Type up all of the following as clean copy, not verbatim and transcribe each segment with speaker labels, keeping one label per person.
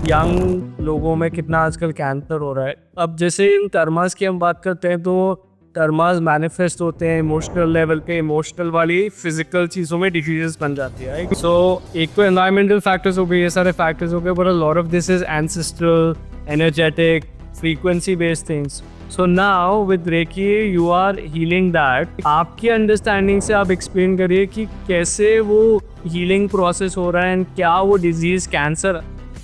Speaker 1: Young लोगों में कितना आजकल कैंसर हो रहा है। अब जैसे इन टर्मास की हम बात करते हैं तो टर्मास मैनिफेस्ट होते हैं इमोशनल लेवल पे, इमोशनल वाली फिजिकल चीज़ों में डिजीजेस बन जाती है। सो एक तो एनवायरमेंटल फैक्टर्स हो गए, ये सारे फैक्टर्स हो गए, but a lot of this is ancestral, energetic, frequency based things. So now with Reiki you are healing that. आपकी अंडरस्टैंडिंग से आप एक्सप्लेन करिए कि कैसे वो हीलिंग प्रोसेस हो रहा है एंड क्या वो डिजीज कैंसर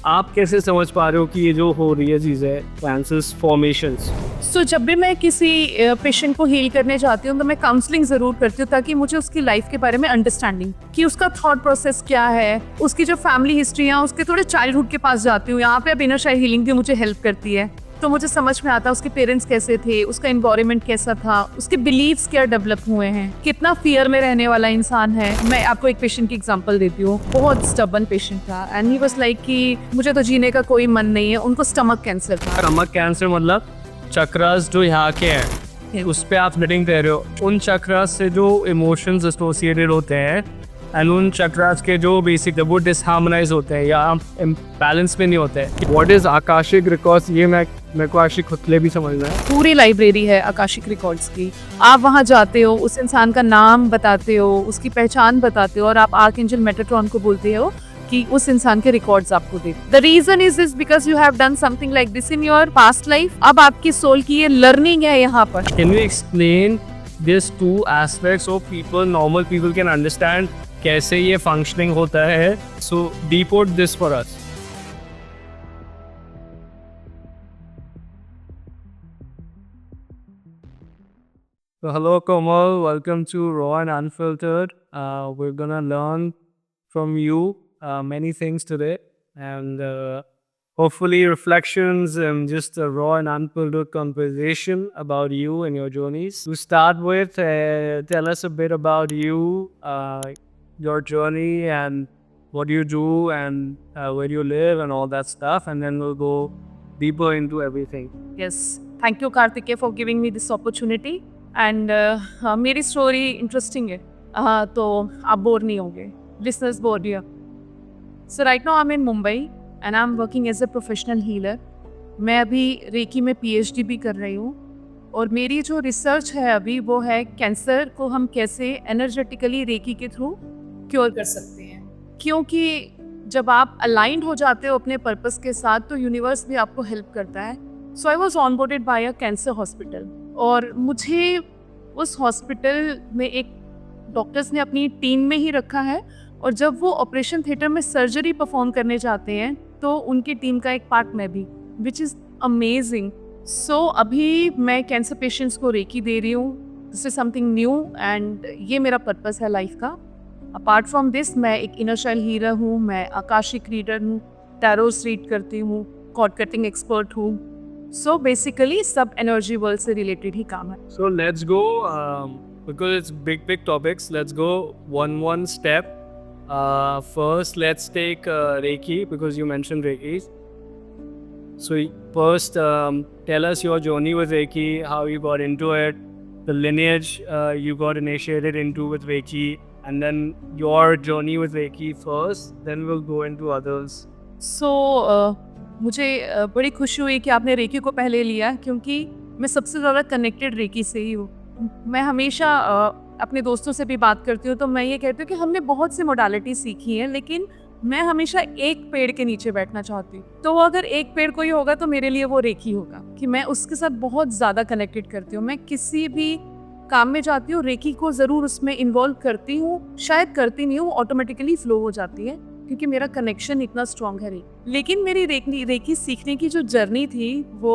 Speaker 1: आप कैसे समझ पा रहे हो कि ये जो हो रही है चीज़ है कैंसर फॉर्मेशंस।
Speaker 2: सो जब भी मैं किसी पेशेंट को हील करने जाती हूँ तो मैं काउंसलिंग ज़रूर करती हूँ ताकि मुझे उसकी लाइफ के बारे में अंडरस्टैंडिंग कि उसका थॉट प्रोसेस क्या है, उसकी जो फैमिली हिस्ट्री है, उसके थोड़े चाइल्डहुड के पास जाती हूँ। यहाँ पे अब इनर चाइल्ड हीलिंग भी मुझे हेल्प करती है, तो मुझे समझ में आता है उसके पेरेंट्स कैसे थे, उसका एनवायरनमेंट कैसा था, उसके बिलीव्स क्या डेवलप हुए हैं, कितना फियर में रहने वाला इंसान है। मैं आपको एक पेशेंट की एग्जांपल देती हूँ। बहुत स्टबर्न पेशेंट था एंड ही वाज लाइक कि मुझे तो जीने का कोई मन नहीं है। उनको स्टमक कैंसर था।
Speaker 1: स्टमक कैंसर मतलब चक्रास जो यहाँ के हैं उस पर आप रिडिंग दे रहे हो, उन चक्रास से जो इमोशंस एसोसिएटेड होते हैं एंड उन चक्रास के जो बेसिक वो डिसहार्मोनाइज होते हैं या बैलेंस में नहीं होते हैं। व्हाट इज आकाशिक रिकॉर्ड्स, ये मेरे को आशिक खुदले भी समझना है।
Speaker 2: पूरी लाइब्रेरी है आकाशिक रिकॉर्ड्स की। आप वहाँ जाते हो, उस इंसान का नाम बताते हो, उसकी पहचान बताते हो और आप आर्कएंजल मेटाट्रॉन को बोलते हो कि उस इंसान के रिकॉर्ड्स आपको दे। The reason is this because you have done something like this in your past life. अब आपकी सोल की ये लर्निंग है यहाँ पर।
Speaker 1: Can you explain this to aspects so people, normal people can understand कैसे ये फंक्शनिंग होता है? So decode this for us. So hello Komal, welcome to Raw and Unfiltered. We're gonna learn from you many things today, and hopefully reflections and just a raw and unfiltered conversation about you and your journeys. To start with, tell us a bit about you, your journey, and what you do, and where you live, and all that stuff, and then we'll go deeper into everything.
Speaker 2: Yes, thank you Karthike for giving me this opportunity. And मेरी story interesting है, तो आप bore नहीं होंगे, listeners bore नहीं। So right now I am in Mumbai and I am working as a professional healer. मैं अभी recce में पीएचडी भी कर रही हूँ और मेरी जो रिसर्च है अभी वो है कैंसर को हम कैसे एनर्जेटिकली रेकी के थ्रू क्योर कर सकते हैं। क्योंकि जब आप अलाइंड हो जाते हो अपने पर्पस के साथ तो यूनिवर्स भी आपको हेल्प करता है। So I was onboarded by a cancer hospital और मुझे उस हॉस्पिटल में एक डॉक्टर्स ने अपनी टीम में ही रखा है और जब वो ऑपरेशन थिएटर में सर्जरी परफॉर्म करने जाते हैं तो उनकी टीम का एक पार्ट मैं भी, विच इज़ अमेजिंग। सो अभी मैं कैंसर पेशेंट्स को रेकी दे रही हूँ। This is something new and ये मेरा पर्पस है लाइफ का। अपार्ट फ्रॉम दिस मैं एक इनर चाइल्ड हीलर हूँ, मैं आकाशिक रीडर हूँ, टैरोस रीड करती हूँ, कॉर्ड कटिंग एक्सपर्ट हूँ। So basically सब एनर्जी वर्ल्ड से रिलेटेड ही काम है।
Speaker 1: So let's go because it's big topics. Let's go one step. First, let's take Reiki because you mentioned Reiki. So first, tell us your journey with Reiki, how you got into it, the lineage you got initiated into with Reiki, and then your journey with Reiki first. Then we'll go into others.
Speaker 2: So मुझे बड़ी खुशी हुई कि आपने recce को पहले लिया क्योंकि मैं सबसे ज़्यादा कनेक्टेड रेकी से ही हूँ। मैं हमेशा अपने दोस्तों से भी बात करती हूँ तो मैं ये कहती हूँ कि हमने बहुत सी मोडालिटी सीखी हैं लेकिन मैं हमेशा एक पेड़ के नीचे बैठना चाहती हूँ। तो अगर एक पेड़ कोई होगा तो मेरे लिए वो रेकी होगा कि मैं उसके साथ बहुत ज़्यादा कनेक्टेड करती हूँ। मैं किसी भी काम में जाती हूँ रेकी को ज़रूर उसमें इन्वॉल्व करती हूँ, शायद करती नहीं हूँ, ऑटोमेटिकली फ्लो हो जाती है क्योंकि मेरा कनेक्शन इतना स्ट्रॉन्ग है। लेकिन मेरी रेकी सीखने की जो जर्नी थी वो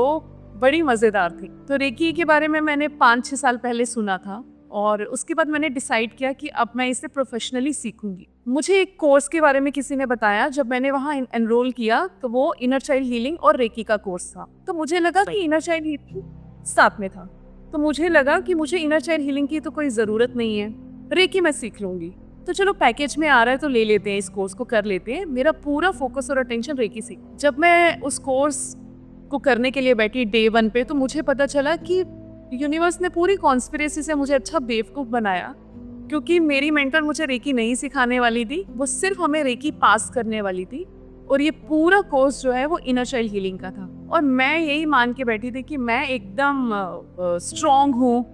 Speaker 2: बड़ी मज़ेदार थी। तो रेकी के बारे में मैंने 5-6 साल पहले सुना था और उसके बाद मैंने डिसाइड किया कि अब मैं इसे प्रोफेशनली सीखूंगी। मुझे एक कोर्स के बारे में किसी ने बताया, जब मैंने वहाँ एनरोल किया तो वो इनर चाइल्ड हीलिंग और रेकी का कोर्स था। तो मुझे लगा कि इनर चाइल्ड हीलिंग साथ में था, तो मुझे लगा कि मुझे इनर चाइल्ड हीलिंग की तो कोई ज़रूरत नहीं है, रेकी मैं सीख लूँगी। तो चलो पैकेज में आ रहा है तो ले लेते हैं, इस कोर्स को कर लेते हैं। मेरा पूरा फोकस और अटेंशन रेकी से। जब मैं उस कोर्स को करने के लिए बैठी डे 1 पे तो मुझे पता चला कि यूनिवर्स ने पूरी कॉन्स्पिरेसी से मुझे अच्छा बेवकूफ़ बनाया क्योंकि मेरी मेंटर मुझे रेकी नहीं सिखाने वाली थी, वो सिर्फ हमें रेकी पास करने वाली थी और ये पूरा कोर्स जो है वो इनर चाइल्ड हीलिंग का था। और मैं यही मान के बैठी थी कि मैं एकदम स्ट्रॉन्ग हूँ।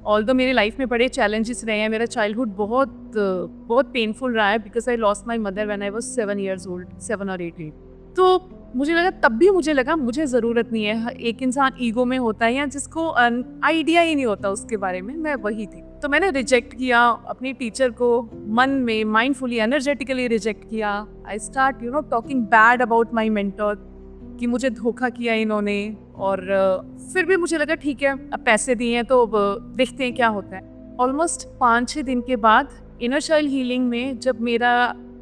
Speaker 2: ऑल्दो मेरी लाइफ में बड़े चैलेंजेस रहे हैं, मेरा चाइल्डहुड बहुत पेनफुल रहा है because I lost my mother when I was 7 years old, 7 or 8 years। तो मुझे लगा, तब भी मुझे लगा मुझे ज़रूरत नहीं है। एक इंसान ईगो में होता है या जिसको आइडिया ही नहीं होता उसके बारे में, मैं वही थी। तो मैंने रिजेक्ट किया अपनी टीचर को, मन में माइंडफुली एनर्जेटिकली रिजेक्ट किया। I start talking bad about my mentor कि मुझे धोखा किया इन्होंने। और फिर भी मुझे लगा ठीक है, अब पैसे दिए हैं तो अब देखते हैं क्या होता है। ऑलमोस्ट 5-6 दिन के बाद इनर चाइल्ड हीलिंग में जब मेरा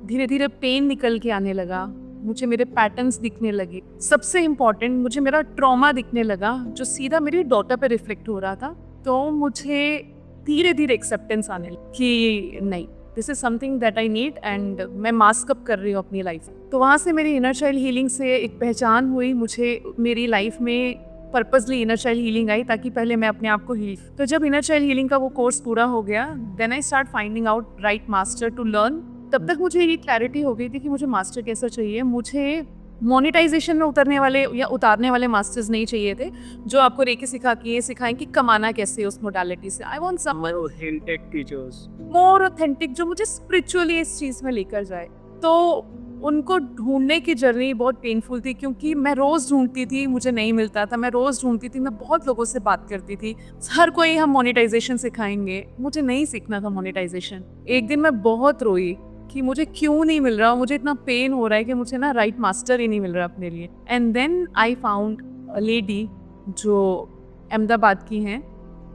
Speaker 2: धीरे धीरे पेन निकल के आने लगा, मुझे मेरे पैटर्न्स दिखने लगे, सबसे इम्पॉर्टेंट मुझे मेरा ट्रॉमा दिखने लगा जो सीधा मेरी डॉटर पे रिफ्लेक्ट हो रहा था। तो मुझे धीरे धीरे एक्सेप्टेंस आने लगी कि नहीं, this is something that I need and मैं मास्क अप कर रही हूँ अपनी लाइफ। तो वहाँ से मेरी इनर चाइल्ड हीलिंग से एक पहचान हुई, मुझे मेरी लाइफ में पर्पसली इनर चाइल्ड हीलिंग आई ताकि पहले मैं अपने आप को हील। तो जब इनर चाइल्ड हीलिंग का वो कोर्स पूरा हो गया, then I start finding out right master to learn. तब तक मुझे ये क्लैरिटी हो गई थी कि मुझे मास्टर कैसा चाहिए। मुझे मोनेटाइजेशन में उतरने वाले या उतारने वाले मास्टर्स नहीं चाहिए थे जो आपको रेकी सिखाएं कि कमाना कैसे है उस मोडालिटी से। I want someone
Speaker 1: authentic teachers,
Speaker 2: more authentic, जो मुझे स्पिरिचुअली इस चीज़ में लेकर जाए। तो उनको ढूंढने की जर्नी बहुत पेनफुल थी क्योंकि मैं रोज़ ढूंढती थी, मुझे नहीं मिलता था। मैं रोज़ ढूंढती थी, मैं बहुत लोगों से बात करती थी, हर कोई हम मोनेटाइजेशन सिखाएंगे, मुझे नहीं सीखना था मोनेटाइजेशन। एक दिन मैं बहुत रोई कि मुझे क्यों नहीं मिल रहा, मुझे इतना पेन हो रहा है कि मुझे ना राइट मास्टर ही नहीं मिल रहा अपने लिए। And then I found a lady जो अहमदाबाद की हैं।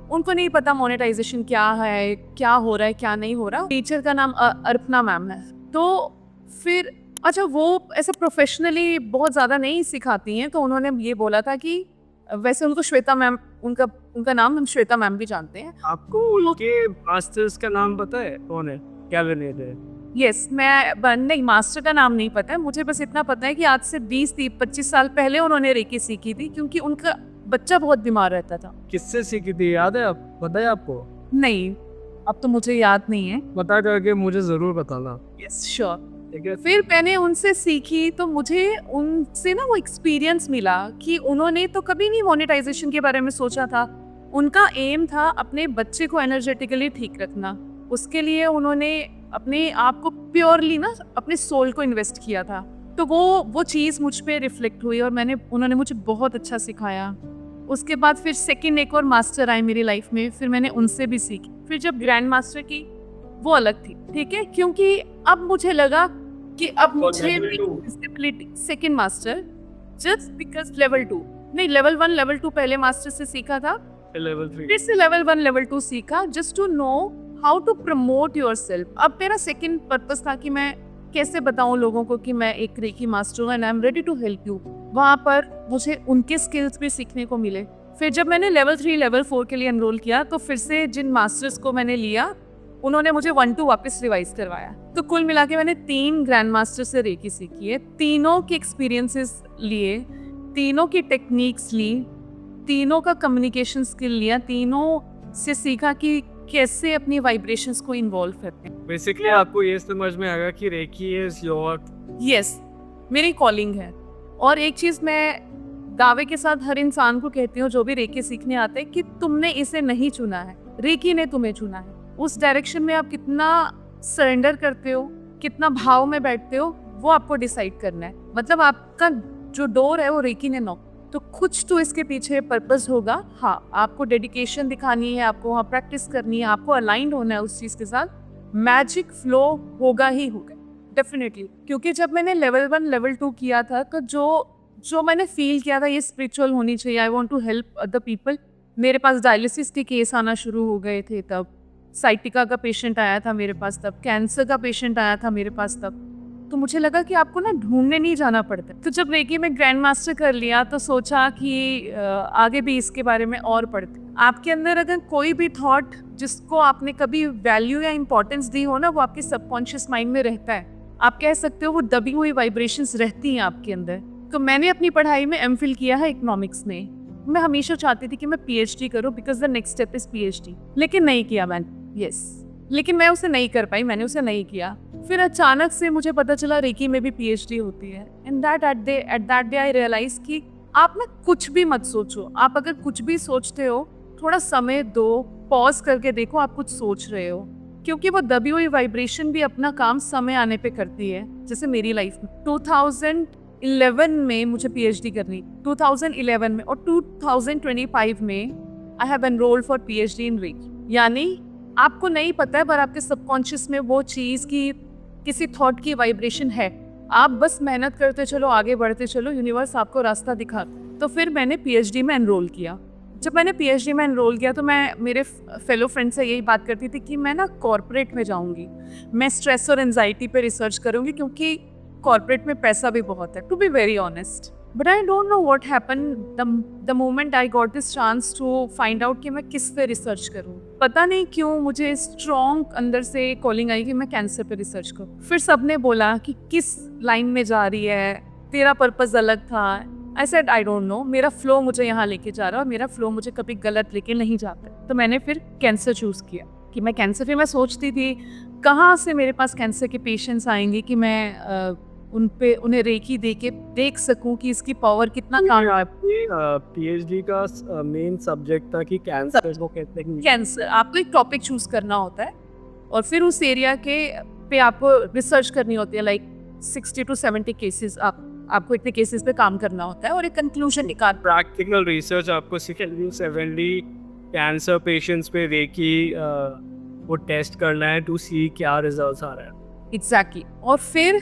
Speaker 2: उनको नहीं पता मोनेटाइजेशन क्या है, क्या हो रहा है, क्या नहीं हो रहा। टीचर का नाम अर्पना मैम है। तो फिर अच्छा, वो ऐसे प्रोफेशनली बहुत ज़्यादा नहीं सिखाती हैं, तो उन्होंने ये बोला था कि वैसे उनको श्वेता मैम, उनका नाम हम श्वेता मैम भी जानते हैं।
Speaker 1: आपको उनके मास्टर्स का नाम पता है कौन है, क्या बने थे?
Speaker 2: यस, नहीं, मास्टर का नाम नहीं पता है मुझे, बस इतना पता है कि आज से 20-25 साल पहले उन्होंने रेकी सीखी थी क्योंकि उनका बच्चा बहुत बीमार रहता था।
Speaker 1: किससे सीखी थी, याद है? आप पता है आपको?
Speaker 2: नहीं, अब तो मुझे याद नहीं है।
Speaker 1: पता करके मुझे जरूर बताना।
Speaker 2: Yes sure.
Speaker 1: ठीक है।
Speaker 2: फिर मैंने उनसे सीखी तो मुझे उनसे ना वो एक्सपीरियंस मिला कि उन्होंने तो कभी नहीं मोनेटाइजेशन के बारे में सोचा था। उनका एम था अपने बच्चे को एनर्जेटिकली ठीक रखना। उसके लिए उन्होंने अपने आप को प्योरली ना अपने सोल को इन्वेस्ट किया था। तो वो चीज़ मुझ पे रिफ्लेक्ट हुई और उन्होंने मुझे बहुत अच्छा सिखाया। उसके बाद फिर सेकंड एक और मास्टर आए मेरी लाइफ में, फिर मैंने उनसे भी सीखी। फिर जब ग्रैंड मास्टर की, वो अलग थी, ठीक है, क्योंकि अब मुझे लगा कि अब मुझे visibility, second master just because level 2 नहीं, लेवल 1 लेवल 2 पहले मास्टर से सीखा था,
Speaker 1: लेवल 3
Speaker 2: फिर से लेवल 1 लेवल 2 सीखा just to know how to promote yourself. अब मेरा सेकंड पर्पस था कि मैं कैसे बताऊं लोगों को कि मैं एक रेकी मास्टर हूं and I am ready to help you. वहाँ पर मुझे उनके स्किल्स भी सीखने को मिले। फिर जब मैंने लेवल 3 लेवल 4 के लिए एनरोल किया तो फिर से जिन मास्टर्स को मैंने लिया उन्होंने मुझे 1-2 वापस रिवाइज करवाया। तो कुल मिला के मैंने 3 ग्रैंड मास्टर से रेकी सीखी है, तीनों के एक्सपीरियंसेस लिए, तीनों की टेक्निक्स ली, तीनों का कम्युनिकेशन स्किल लिया, तीनों से सीखा कि कैसे अपनी वाइब्रेशंस को इन्वॉल्व करते हैं।
Speaker 1: बेसिकली आपको ये समझ में आएगा कि रेकी इज योर,
Speaker 2: यस, मेरी कॉलिंग है। और एक चीज़ मैं दावे के साथ हर इंसान को कहती हूँ जो भी रेकी सीखने आते हैं कि तुमने इसे नहीं चुना है, रेकी ने तुम्हें चुना है। उस डायरेक्शन में आप कितना सरेंडर करते हो, कितना भाव में बैठते हो, वो आपको डिसाइड करना है। मतलब आपका जो डोर है वो रेकी ने नॉक, तो कुछ तो इसके पीछे पर्पस होगा। हाँ, आपको डेडिकेशन दिखानी है, आपको वहाँ प्रैक्टिस करनी है, आपको अलाइंड होना है उस चीज़ के साथ, मैजिक फ्लो होगा ही होगा डेफिनेटली। क्योंकि जब मैंने लेवल 1 लेवल 2 किया था तो जो मैंने फील किया था ये स्पिरिचुअल होनी चाहिए, I want to help other people. मेरे पास डायलिसिस के केस आना शुरू हो गए थे, तब साइटिका का पेशेंट आया था मेरे पास, तब कैंसर का पेशेंट आया था मेरे पास तब। तो मुझे लगा कि आपको ना ढूंढने नहीं जाना पड़ता। तो जब रेकी में ग्रैंड मास्टर कर लिया तो सोचा कि आगे भी इसके बारे में और पढ़ते। आपके अंदर अगर कोई भी थॉट जिसको आपने कभी वैल्यू या इंपॉर्टेंस दी हो ना, वो आपके सबकॉन्शियस माइंड में रहता है। आप कह सकते हो वो दबी हुई वाइब्रेशंस रहती हैं आपके अंदर। तो मैंने अपनी पढ़ाई में एमफिल किया है इकोनॉमिक्स में। मैं हमेशा चाहती थी कि मैं पीएचडी करूं because the next step is PhD, लेकिन नहीं किया मैंने। लेकिन मैं उसे नहीं कर पाई, मैंने उसे नहीं किया। फिर अचानक से मुझे पता चला रेकी में भी पीएचडी होती है। And at that day I realise कि आप ना कुछ भी मत सोचो। आप अगर कुछ भी सोचते हो, थोड़ा समय दो, पॉज करके देखो आप कुछ सोच रहे हो, क्योंकि वो दबी हुई वाइब्रेशन भी अपना काम समय आने पे करती है। जैसे मेरी लाइफ में 2011 में मुझे पीएचडी करनी, 2011 में, और 2025 में I have enrolled for PhD in reiki. यानी आपको नहीं पता है पर आपके सबकॉन्शियस में वो चीज़ की किसी थॉट की वाइब्रेशन है। आप बस मेहनत करते चलो, आगे बढ़ते चलो, यूनिवर्स आपको रास्ता दिखा। तो फिर मैंने पीएचडी में एनरोल किया। जब मैंने पीएचडी में एनरोल किया तो मैं मेरे फेलो फ्रेंड से यही बात करती थी कि मैं ना कॉर्पोरेट में जाऊंगी, मैं स्ट्रेस और एंजाइटी पे रिसर्च करूंगी, क्योंकि कॉर्पोरेट में पैसा भी बहुत है, to be very honest. But I don't know what happen the moment I got this chance to find out कि मैं किस पे रिसर्च करूं। पता नहीं क्यों मुझे स्ट्रॉन्ग अंदर से कॉलिंग आई कि मैं कैंसर पे रिसर्च करूं। फिर सबने बोला कि किस लाइन में जा रही है, तेरा पर्पस अलग था। I said I don't no, मेरा फ्लो मुझे यहाँ लेके जा रहा है और मेरा फ्लो मुझे कभी गलत लेके नहीं जाता। तो मैंने फिर कैंसर चूज़ किया कि मैं कैंसर, फिर मैं सोचती थी कहाँ से मेरे पास कैंसर के पेशेंट्स आएंगे कि मैं उन्हें रेकी दे के देख सकूं कि इसकी पावर कितना काम।
Speaker 1: आपकी पीएचडी का मेन सब्जेक्ट था कि कैंसर को कहते हैं।
Speaker 2: कैंसर, आपको एक टॉपिक चूज करना होता है और फिर उस एरिया के पे आपको रिसर्च करनी होती है, लाइक 60 to 70 केसेस। आपको इतने केसेस पे काम करना होता है और एक कंक्लूजन निकाल।
Speaker 1: प्रैक्टिकल रिसर्च आपको 70 कैंसर पेशेंट्स पे रेकी वो टेस्ट करना है टू सी क्या रिजल्ट्स आ रहा है।
Speaker 2: एग्जैक्टली। और फिर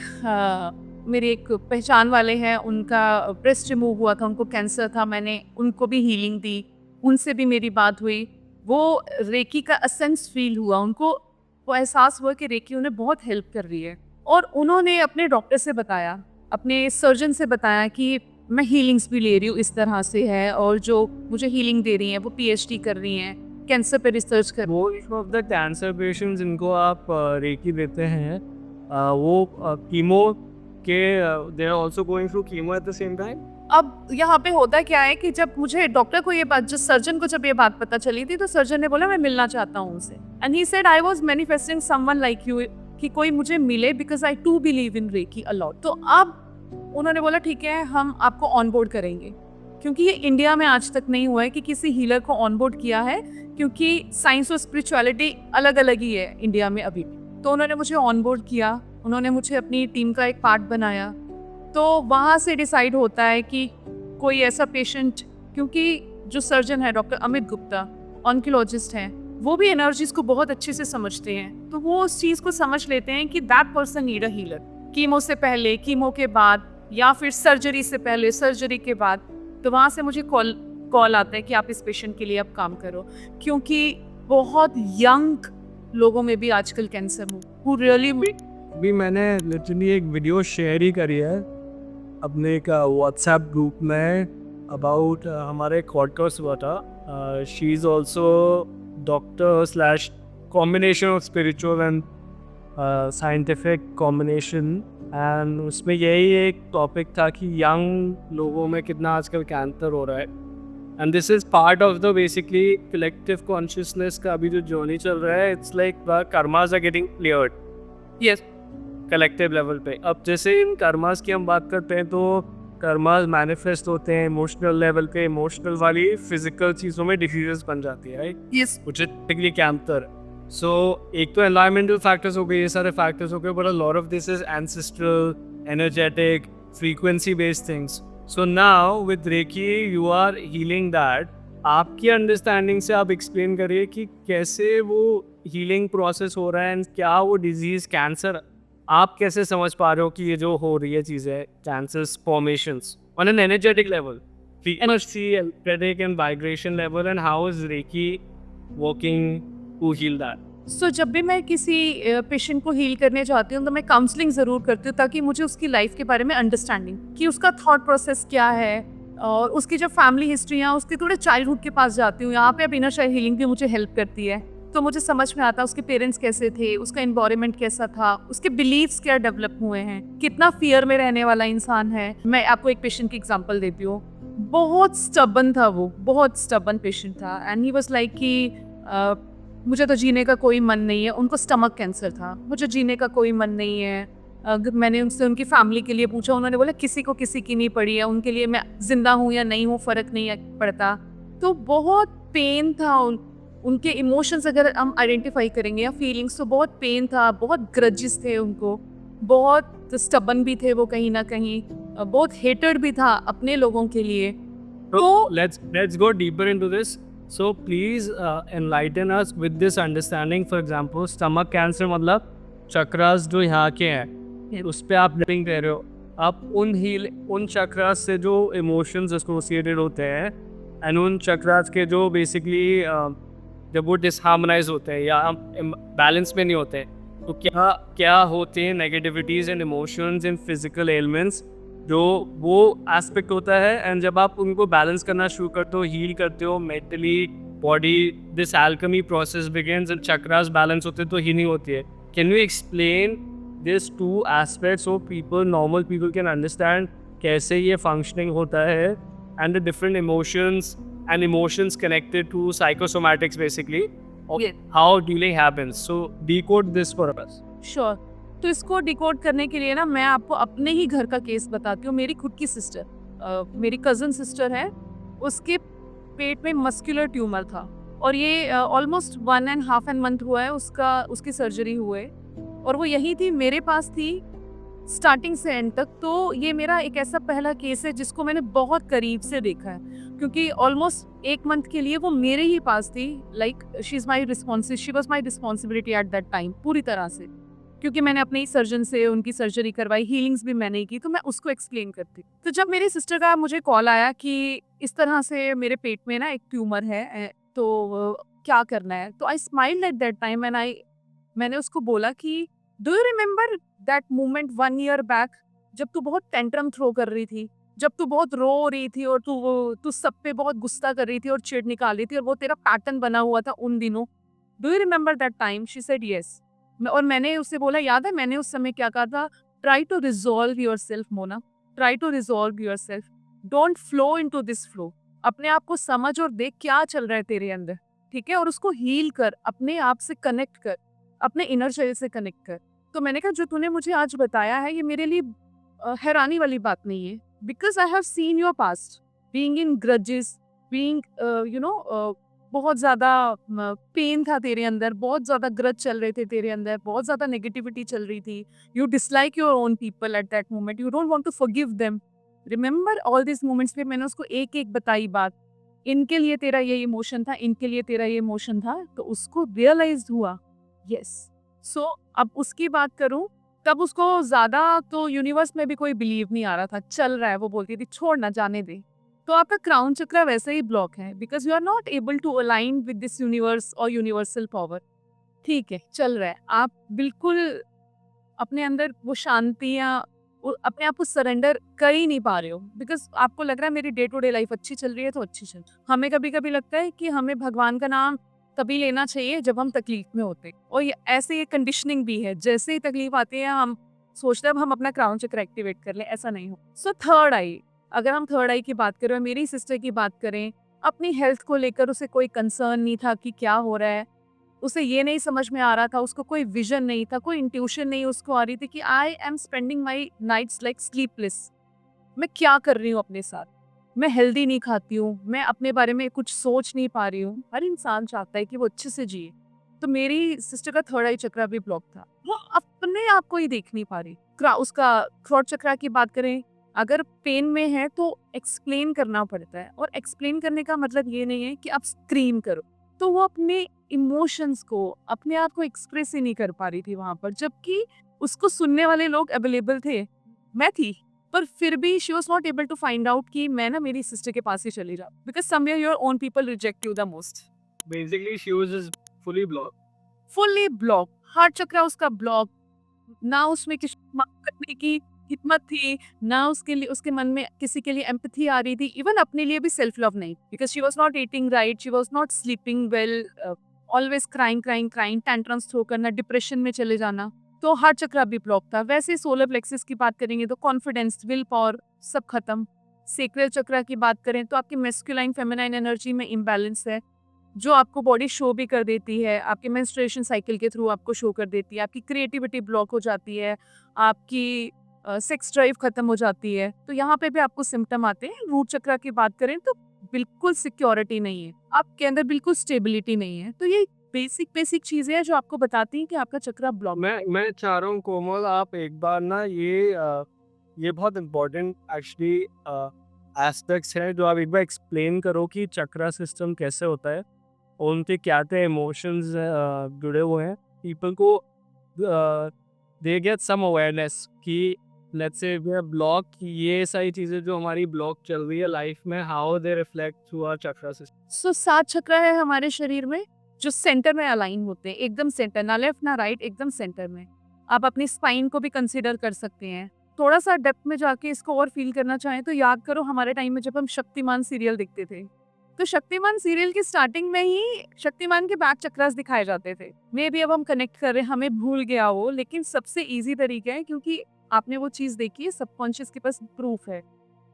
Speaker 2: मेरे एक पहचान वाले हैं, उनका ब्रेस्ट रिमूव हुआ था, उनको कैंसर था, मैंने उनको भी हीलिंग दी, उनसे भी मेरी बात हुई। वो रेकी का एसेंस फील हुआ, उनको वो एहसास हुआ कि रेकी उन्हें बहुत हेल्प कर रही है। और उन्होंने अपने डॉक्टर से बताया, अपने सर्जन से बताया कि मैं हीलिंग्स भी ले रही हूँ, इस तरह से है, और जो मुझे हीलिंग दे रही हैं वो पीएचडी कर रही हैं, कैंसर पे रिसर्च कर।
Speaker 1: Most of the cancer patients जिनको आप रेकी देते हैं वो कीमो के they are also going through chemo at the same time.
Speaker 2: अब यहाँ पे होता क्या है कि जब मुझे डॉक्टर को ये बात, जो सर्जन को जब ये बात पता चली थी, तो सर्जन ने बोला मैं मिलना चाहता हूँ उनसे। And he said I was manifesting someone like you, कि कोई मुझे मिले, because I too believe in reiki a lot. तो अब उन्होंने बोला ठीक है, हम आपको ऑनबोर्ड करेंगे, क्योंकि ये इंडिया में आज तक नहीं हुआ है कि किसी हीलर को ऑनबोर्ड किया है, क्योंकि साइंस और स्पिरिचुअलिटी अलग अलग ही है इंडिया में अभी भी। तो उन्होंने मुझे ऑनबोर्ड किया, उन्होंने मुझे अपनी टीम का एक पार्ट बनाया। तो वहाँ से डिसाइड होता है कि कोई ऐसा पेशेंट, क्योंकि जो सर्जन है डॉक्टर अमित गुप्ता, ऑन्कोलॉजिस्ट हैं, वो भी एनर्जीज को बहुत अच्छे से समझते हैं। तो वो उस चीज़ को समझ लेते हैं कि that person need a healer, chemo से पहले, कीमो के बाद, या फिर सर्जरी से पहले, सर्जरी के बाद। तो वहाँ से मुझे कॉल आता है कि आप इस पेशेंट के लिए अब काम करो, क्योंकि बहुत यंग लोगों में भी आजकल कैंसर हु रियली।
Speaker 1: भी मैंने लिटरली एक वीडियो शेयर ही करी है अपने एक व्हाट्सएप ग्रुप में अबाउट हमारे पॉडकास्ट हुआ था। She is also doctor slash combination of spiritual and scientific combination, and उसमें यही एक टॉपिक था कि यंग लोगों में कितना आजकल कैंसर हो रहा है। And this is part of the basically collective consciousness का अभी जो जर्नी चल रहा है। It's like the karmas are getting cleared
Speaker 2: yes,
Speaker 1: collective level पे। अब जैसे इन कर्मास की हम बात करते हैं तो कर्मास मैनिफेस्ट होते हैं इमोशनल लेवल पे, इमोशनल वाली फिजिकल चीज़ों में डिसीजेस बन जाती है, right?
Speaker 2: Yes.
Speaker 1: which is typically cancer. So एक तो एनवायरमेंटल फैक्टर्स हो गए, ये सारे फैक्टर्स हो गए, but a lot of this is ancestral, energetic, frequency based things. So now with reiki you are healing that. आपकी अंडरस्टैंडिंग से आप एक्सप्लेन करिए कि कैसे वो हीलिंग प्रोसेस हो रहा है एंड क्या वो डिजीज कैंसर आप कैसे समझ पा रहे हो कि ये जो हो रही है चीज़ें, cancer formations on an energetic level, frequency, energetic and vibration level, and how is Reiki working to heal that?
Speaker 2: सो जब भी मैं किसी पेशेंट को हील करने जाती हूँ तो मैं काउंसलिंग ज़रूर करती हूँ, ताकि मुझे उसकी लाइफ के बारे में अंडरस्टैंडिंग, कि उसका थॉट प्रोसेस क्या है, और उसकी जो फैमिली हिस्ट्री है, उसके थोड़े चाइल्डहुड के पास जाती हूँ। यहाँ पे अब इनर चाइल्ड हीलिंग भी मुझे हेल्प करती है, तो मुझे समझ में आता है उसके पेरेंट्स कैसे थे, उसका एनवायरनमेंट कैसा था, उसके बिलीव्स क्या डेवलप हुए हैं, कितना फियर में रहने वाला इंसान है। मैं आपको एक पेशेंट की एग्जांपल देती हूँ। बहुत स्टबन था वो, बहुत स्टबन पेशेंट था, एंड ही वाज लाइक कि मुझे तो जीने का कोई मन नहीं है। उनको स्टमक कैंसर था, मुझे जीने का कोई मन नहीं है। अगर मैंने उनसे उनकी फैमिली के लिए पूछा, उन्होंने बोला किसी को किसी की नहीं पड़ी है, उनके लिए मैं जिंदा हूँ या नहीं हूँ फ़र्क नहीं पड़ता। तो बहुत पेन था उनके इमोशंस अगर हम आइडेंटिफाई करेंगे या फीलिंग्स, तो बहुत पेन था, बहुत ग्रजेस थे उनको, बहुत स्टबन भी थे वो कहीं ना कहीं, बहुत हेटेड भी था अपने लोगों के लिए।
Speaker 1: So
Speaker 2: तो
Speaker 1: let's go deeper into this. So please enlighten us with this understanding. For example, stomach cancer मतलब चक्रास जो यहाँ के हैं उस पे आप लिपिंग कह रहे हो, आप उन चक्रास से जो इमोशंस एसोसिएटेड होते हैं एंड उन चक्रास के जो बेसिकली जब वो डिसहार्मोनाइज होते हैं या बैलेंस में नहीं होते हैं, तो क्या क्या होते हैं negativities and emotions and physical elements जो वो एस्पेक्ट होता है, एंड जब आप उनको बैलेंस करना शुरू करते हो, हील करते हो mentally body, this alchemy process begins and chakras balance होते तो हीलिंग होती है। Can you explain this to aspects so people, normal people can understand कैसे ये फंक्शनिंग होता है and the different emotions and emotions connected to psychosomatics basically of
Speaker 2: Yes.
Speaker 1: how dealing happens. So decode this for us.
Speaker 2: Sure. तो इसको decode करने के लिए ना मैं आपको अपने ही घर का केस बताती हूँ। मेरी खुद की सिस्टर, मेरी कज़न सिस्टर है, उसके पेट में मस्कुलर ट्यूमर था और ये ऑलमोस्ट 1.5 मंथ हुआ है उसकी सर्जरी हुए, और वो यही थी, मेरे पास थी स्टार्टिंग से एंड तक। तो ये मेरा एक ऐसा पहला केस है जिसको मैंने बहुत करीब से देखा है, क्योंकि ऑलमोस्ट 1 मंथ के लिए वो मेरे ही पास थी। Like she was my responsibility eight that time पूरी तरह से, क्योंकि मैंने अपने ही सर्जन से उनकी सर्जरी करवाई, हीलिंग्स भी मैंने ही की, तो मैं उसको एक्सप्लेन करती। तो जब मेरी सिस्टर का मुझे कॉल आया कि इस तरह से मेरे पेट में ना एक ट्यूमर है, तो क्या करना है, तो I smiled at that time and मैंने उसको बोला कि do you remember that moment 1 year back जब तू बहुत टेंट्रम थ्रो कर रही थी, जब तू बहुत रो रही थी और तू सब पे बहुत गुस्सा कर रही थी और चिढ़ निकाल रही थी, और वो तेरा पैटर्न बना हुआ था उन दिनों। Do you remember that time? She said yes. और मैंने उससे बोला, याद है मैंने उस समय क्या कहा था? Try to resolve yourself Mona, try to resolve yourself, don't flow into this flow. अपने आप को समझ और देख क्या चल रहा है तेरे अंदर, ठीक है, और उसको हील कर, अपने आप से कनेक्ट कर, अपने इनर चाइल्ड से कनेक्ट कर। तो मैंने कहा जो तूने मुझे आज बताया है ये मेरे लिए हैरानी वाली बात नहीं है, because I have seen your past being in grudges, being बहुत ज़्यादा पेन था तेरे अंदर, बहुत ज़्यादा ग्रज चल रहे थे तेरे अंदर, बहुत ज़्यादा नेगेटिविटी चल रही थी। You dislike your own people at that moment, you don't want to forgive them. Remember all this moments. पे मैंने उसको एक एक बताई बात, इनके लिए तेरा ये इमोशन था, इनके लिए तेरा ये इमोशन था, तो उसको रियलाइज हुआ। यस। सो अब उसकी बात करूं, तब उसको ज़्यादा तो यूनिवर्स में भी कोई बिलीव नहीं आ रहा था, चल रहा है, वो बोलती थी छोड़ ना, जाने दे। तो आपका क्राउन चक्र वैसे ही ब्लॉक है, because you are not able to align with this universe और यूनिवर्सल पावर। ठीक है, चल रहा है, आप बिल्कुल अपने अंदर वो शांतियाँ, अपने आप को सरेंडर कर ही नहीं पा रहे हो, बिकॉज आपको लग रहा है मेरी डे टू डे लाइफ अच्छी चल रही है तो अच्छी चल। हमें कभी कभी लगता है कि हमें भगवान का नाम तभी लेना चाहिए जब हम तकलीफ में होते, और ऐसे ये कंडीशनिंग भी है, जैसे ही तकलीफ आती है हम सोचते हैं अब हम अपना क्राउन चक्र एक्टिवेट कर लें, ऐसा नहीं हो। सो थर्ड आई, अगर हम थर्ड आई की बात करें, मेरी सिस्टर की बात करें, अपनी हेल्थ को लेकर उसे कोई कंसर्न नहीं था कि क्या हो रहा है, उसे ये नहीं समझ में आ रहा था, उसको कोई विजन नहीं था, कोई इंट्यूशन नहीं उसको आ रही थी कि I am spending my nights like sleepless. मैं क्या कर रही हूँ अपने साथ, मैं हेल्दी नहीं खाती हूँ, मैं अपने बारे में कुछ सोच नहीं पा रही हूँ। हर इंसान चाहता है कि वो अच्छे से जिए। तो मेरी सिस्टर का थर्ड आई चक्रा भी ब्लॉक था, वो अपने आप को ही देख नहीं पा रही। उसका थ्रोट चक्रा की बात करें, अगर पेन में है तो एक्सप्लेन करना पड़ता है, और एक्सप्लेन करने का मतलब ये नहीं है कि आप स्क्रीम करो। तो वो अपने इमोशंस को, अपने आप को एक्सप्रेस ही नहीं कर पा रही थी वहां पर, जबकि उसको सुनने वाले लोग अवेलेबल थे, मैं थी, पर फिर भी she was not able to find out कि मैं ना मेरी सिस्टर के पास ही चली जाऊँ, because somewhere your own people reject you the most.
Speaker 1: Basically, she was just fully blocked.
Speaker 2: Fully block, heart chakra उसका ब्लॉक, ना उसमें किसी को माफ करने की हिम्मत थी, ना उसके लिए, उसके मन में किसी के लिए एम्पैथी आ रही थी, इवन अपने लिए भी सेल्फ लव नहीं, because she was not eating right, she was not sleeping well, always crying crying crying, tantrums throw करना, डिप्रेशन में चले जाना। तो हार्ट चक्रा भी ब्लॉक था। वैसे सोलर प्लेक्सिस की बात करेंगे तो कॉन्फिडेंस, विल पावर सब खत्म। सेक्रल चक्रा की बात करें तो आपकी मेस्कुलाइन फेमिनाइन एनर्जी में इम्बैलेंस है। जो आपको बॉडी शो भी कर देती है, आपके मेंस्ट्रुएशन साइकिल के थ्रू आपको शो कर देती है, आपकी क्रिएटिविटी ब्लॉक हो जाती है, आपकी सेक्स ड्राइव खत्म हो जाती है। तो यहाँ पे भी आपको सिम्टम आते हैं। रूट चक्रा की बात करें तो बिल्कुल सिक्योरिटी नहीं है, आपके अंदर बिल्कुल स्टेबिलिटी नहीं है। तो ये बेसिक चीजें हैं जो आपको बताती हैं कि आपका चक्रा ब्लॉक।
Speaker 1: मैं चाह रहा हूँ कोमल, आप एक बार ना ये बहुत इम्पोर्टेंट एक्चुअली एस्पेक्ट्स हैं जो आप एक बार एक्सप्लेन करो कि चक्रा सिस्टम कैसे होता है और उनके क्या क्या इमोशंस जुड़े हुए हैं। पीपल को दे गेट सम अवेयरनेस कि let's say we are block, ये सारी चीज़ें जो हमारी ब्लॉक चल रही है लाइफ में, how they reflect through our chakra system.
Speaker 2: So 7 चक्र है हमारे शरीर में जो सेंटर में अलाइन होते हैं, एकदम सेंटर, ना लेफ्ट ना राइट, एकदम सेंटर में। आप अपनी स्पाइन को भी कंसीडर कर सकते हैं। थोड़ा सा डेप्थ में जाके इसको और फील करना चाहें तो याद करो हमारे टाइम में जब हम शक्तिमान सीरियल देखते थे, तो शक्तिमान सीरियल की स्टार्टिंग में ही शक्तिमान के बैक चक्रास दिखाए जाते थे। मे बी अब हम कनेक्ट कर रहे हैं, हमें भूल गया हो, लेकिन सबसे इजी तरीका है क्योंकि आपने वो चीज देखी है, सबकॉन्शियस के पास प्रूफ है।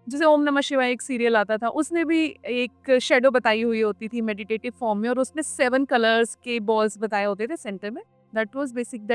Speaker 2: जैसे ओम नमः शिवाय एक सीरियल आता था, उसने भी एक शेडो बताई हुई होती थी मेडिटेटिव फॉर्म में, और उसमें 7 कलर्स के बॉल्स बताए होते थे सेंटर में। That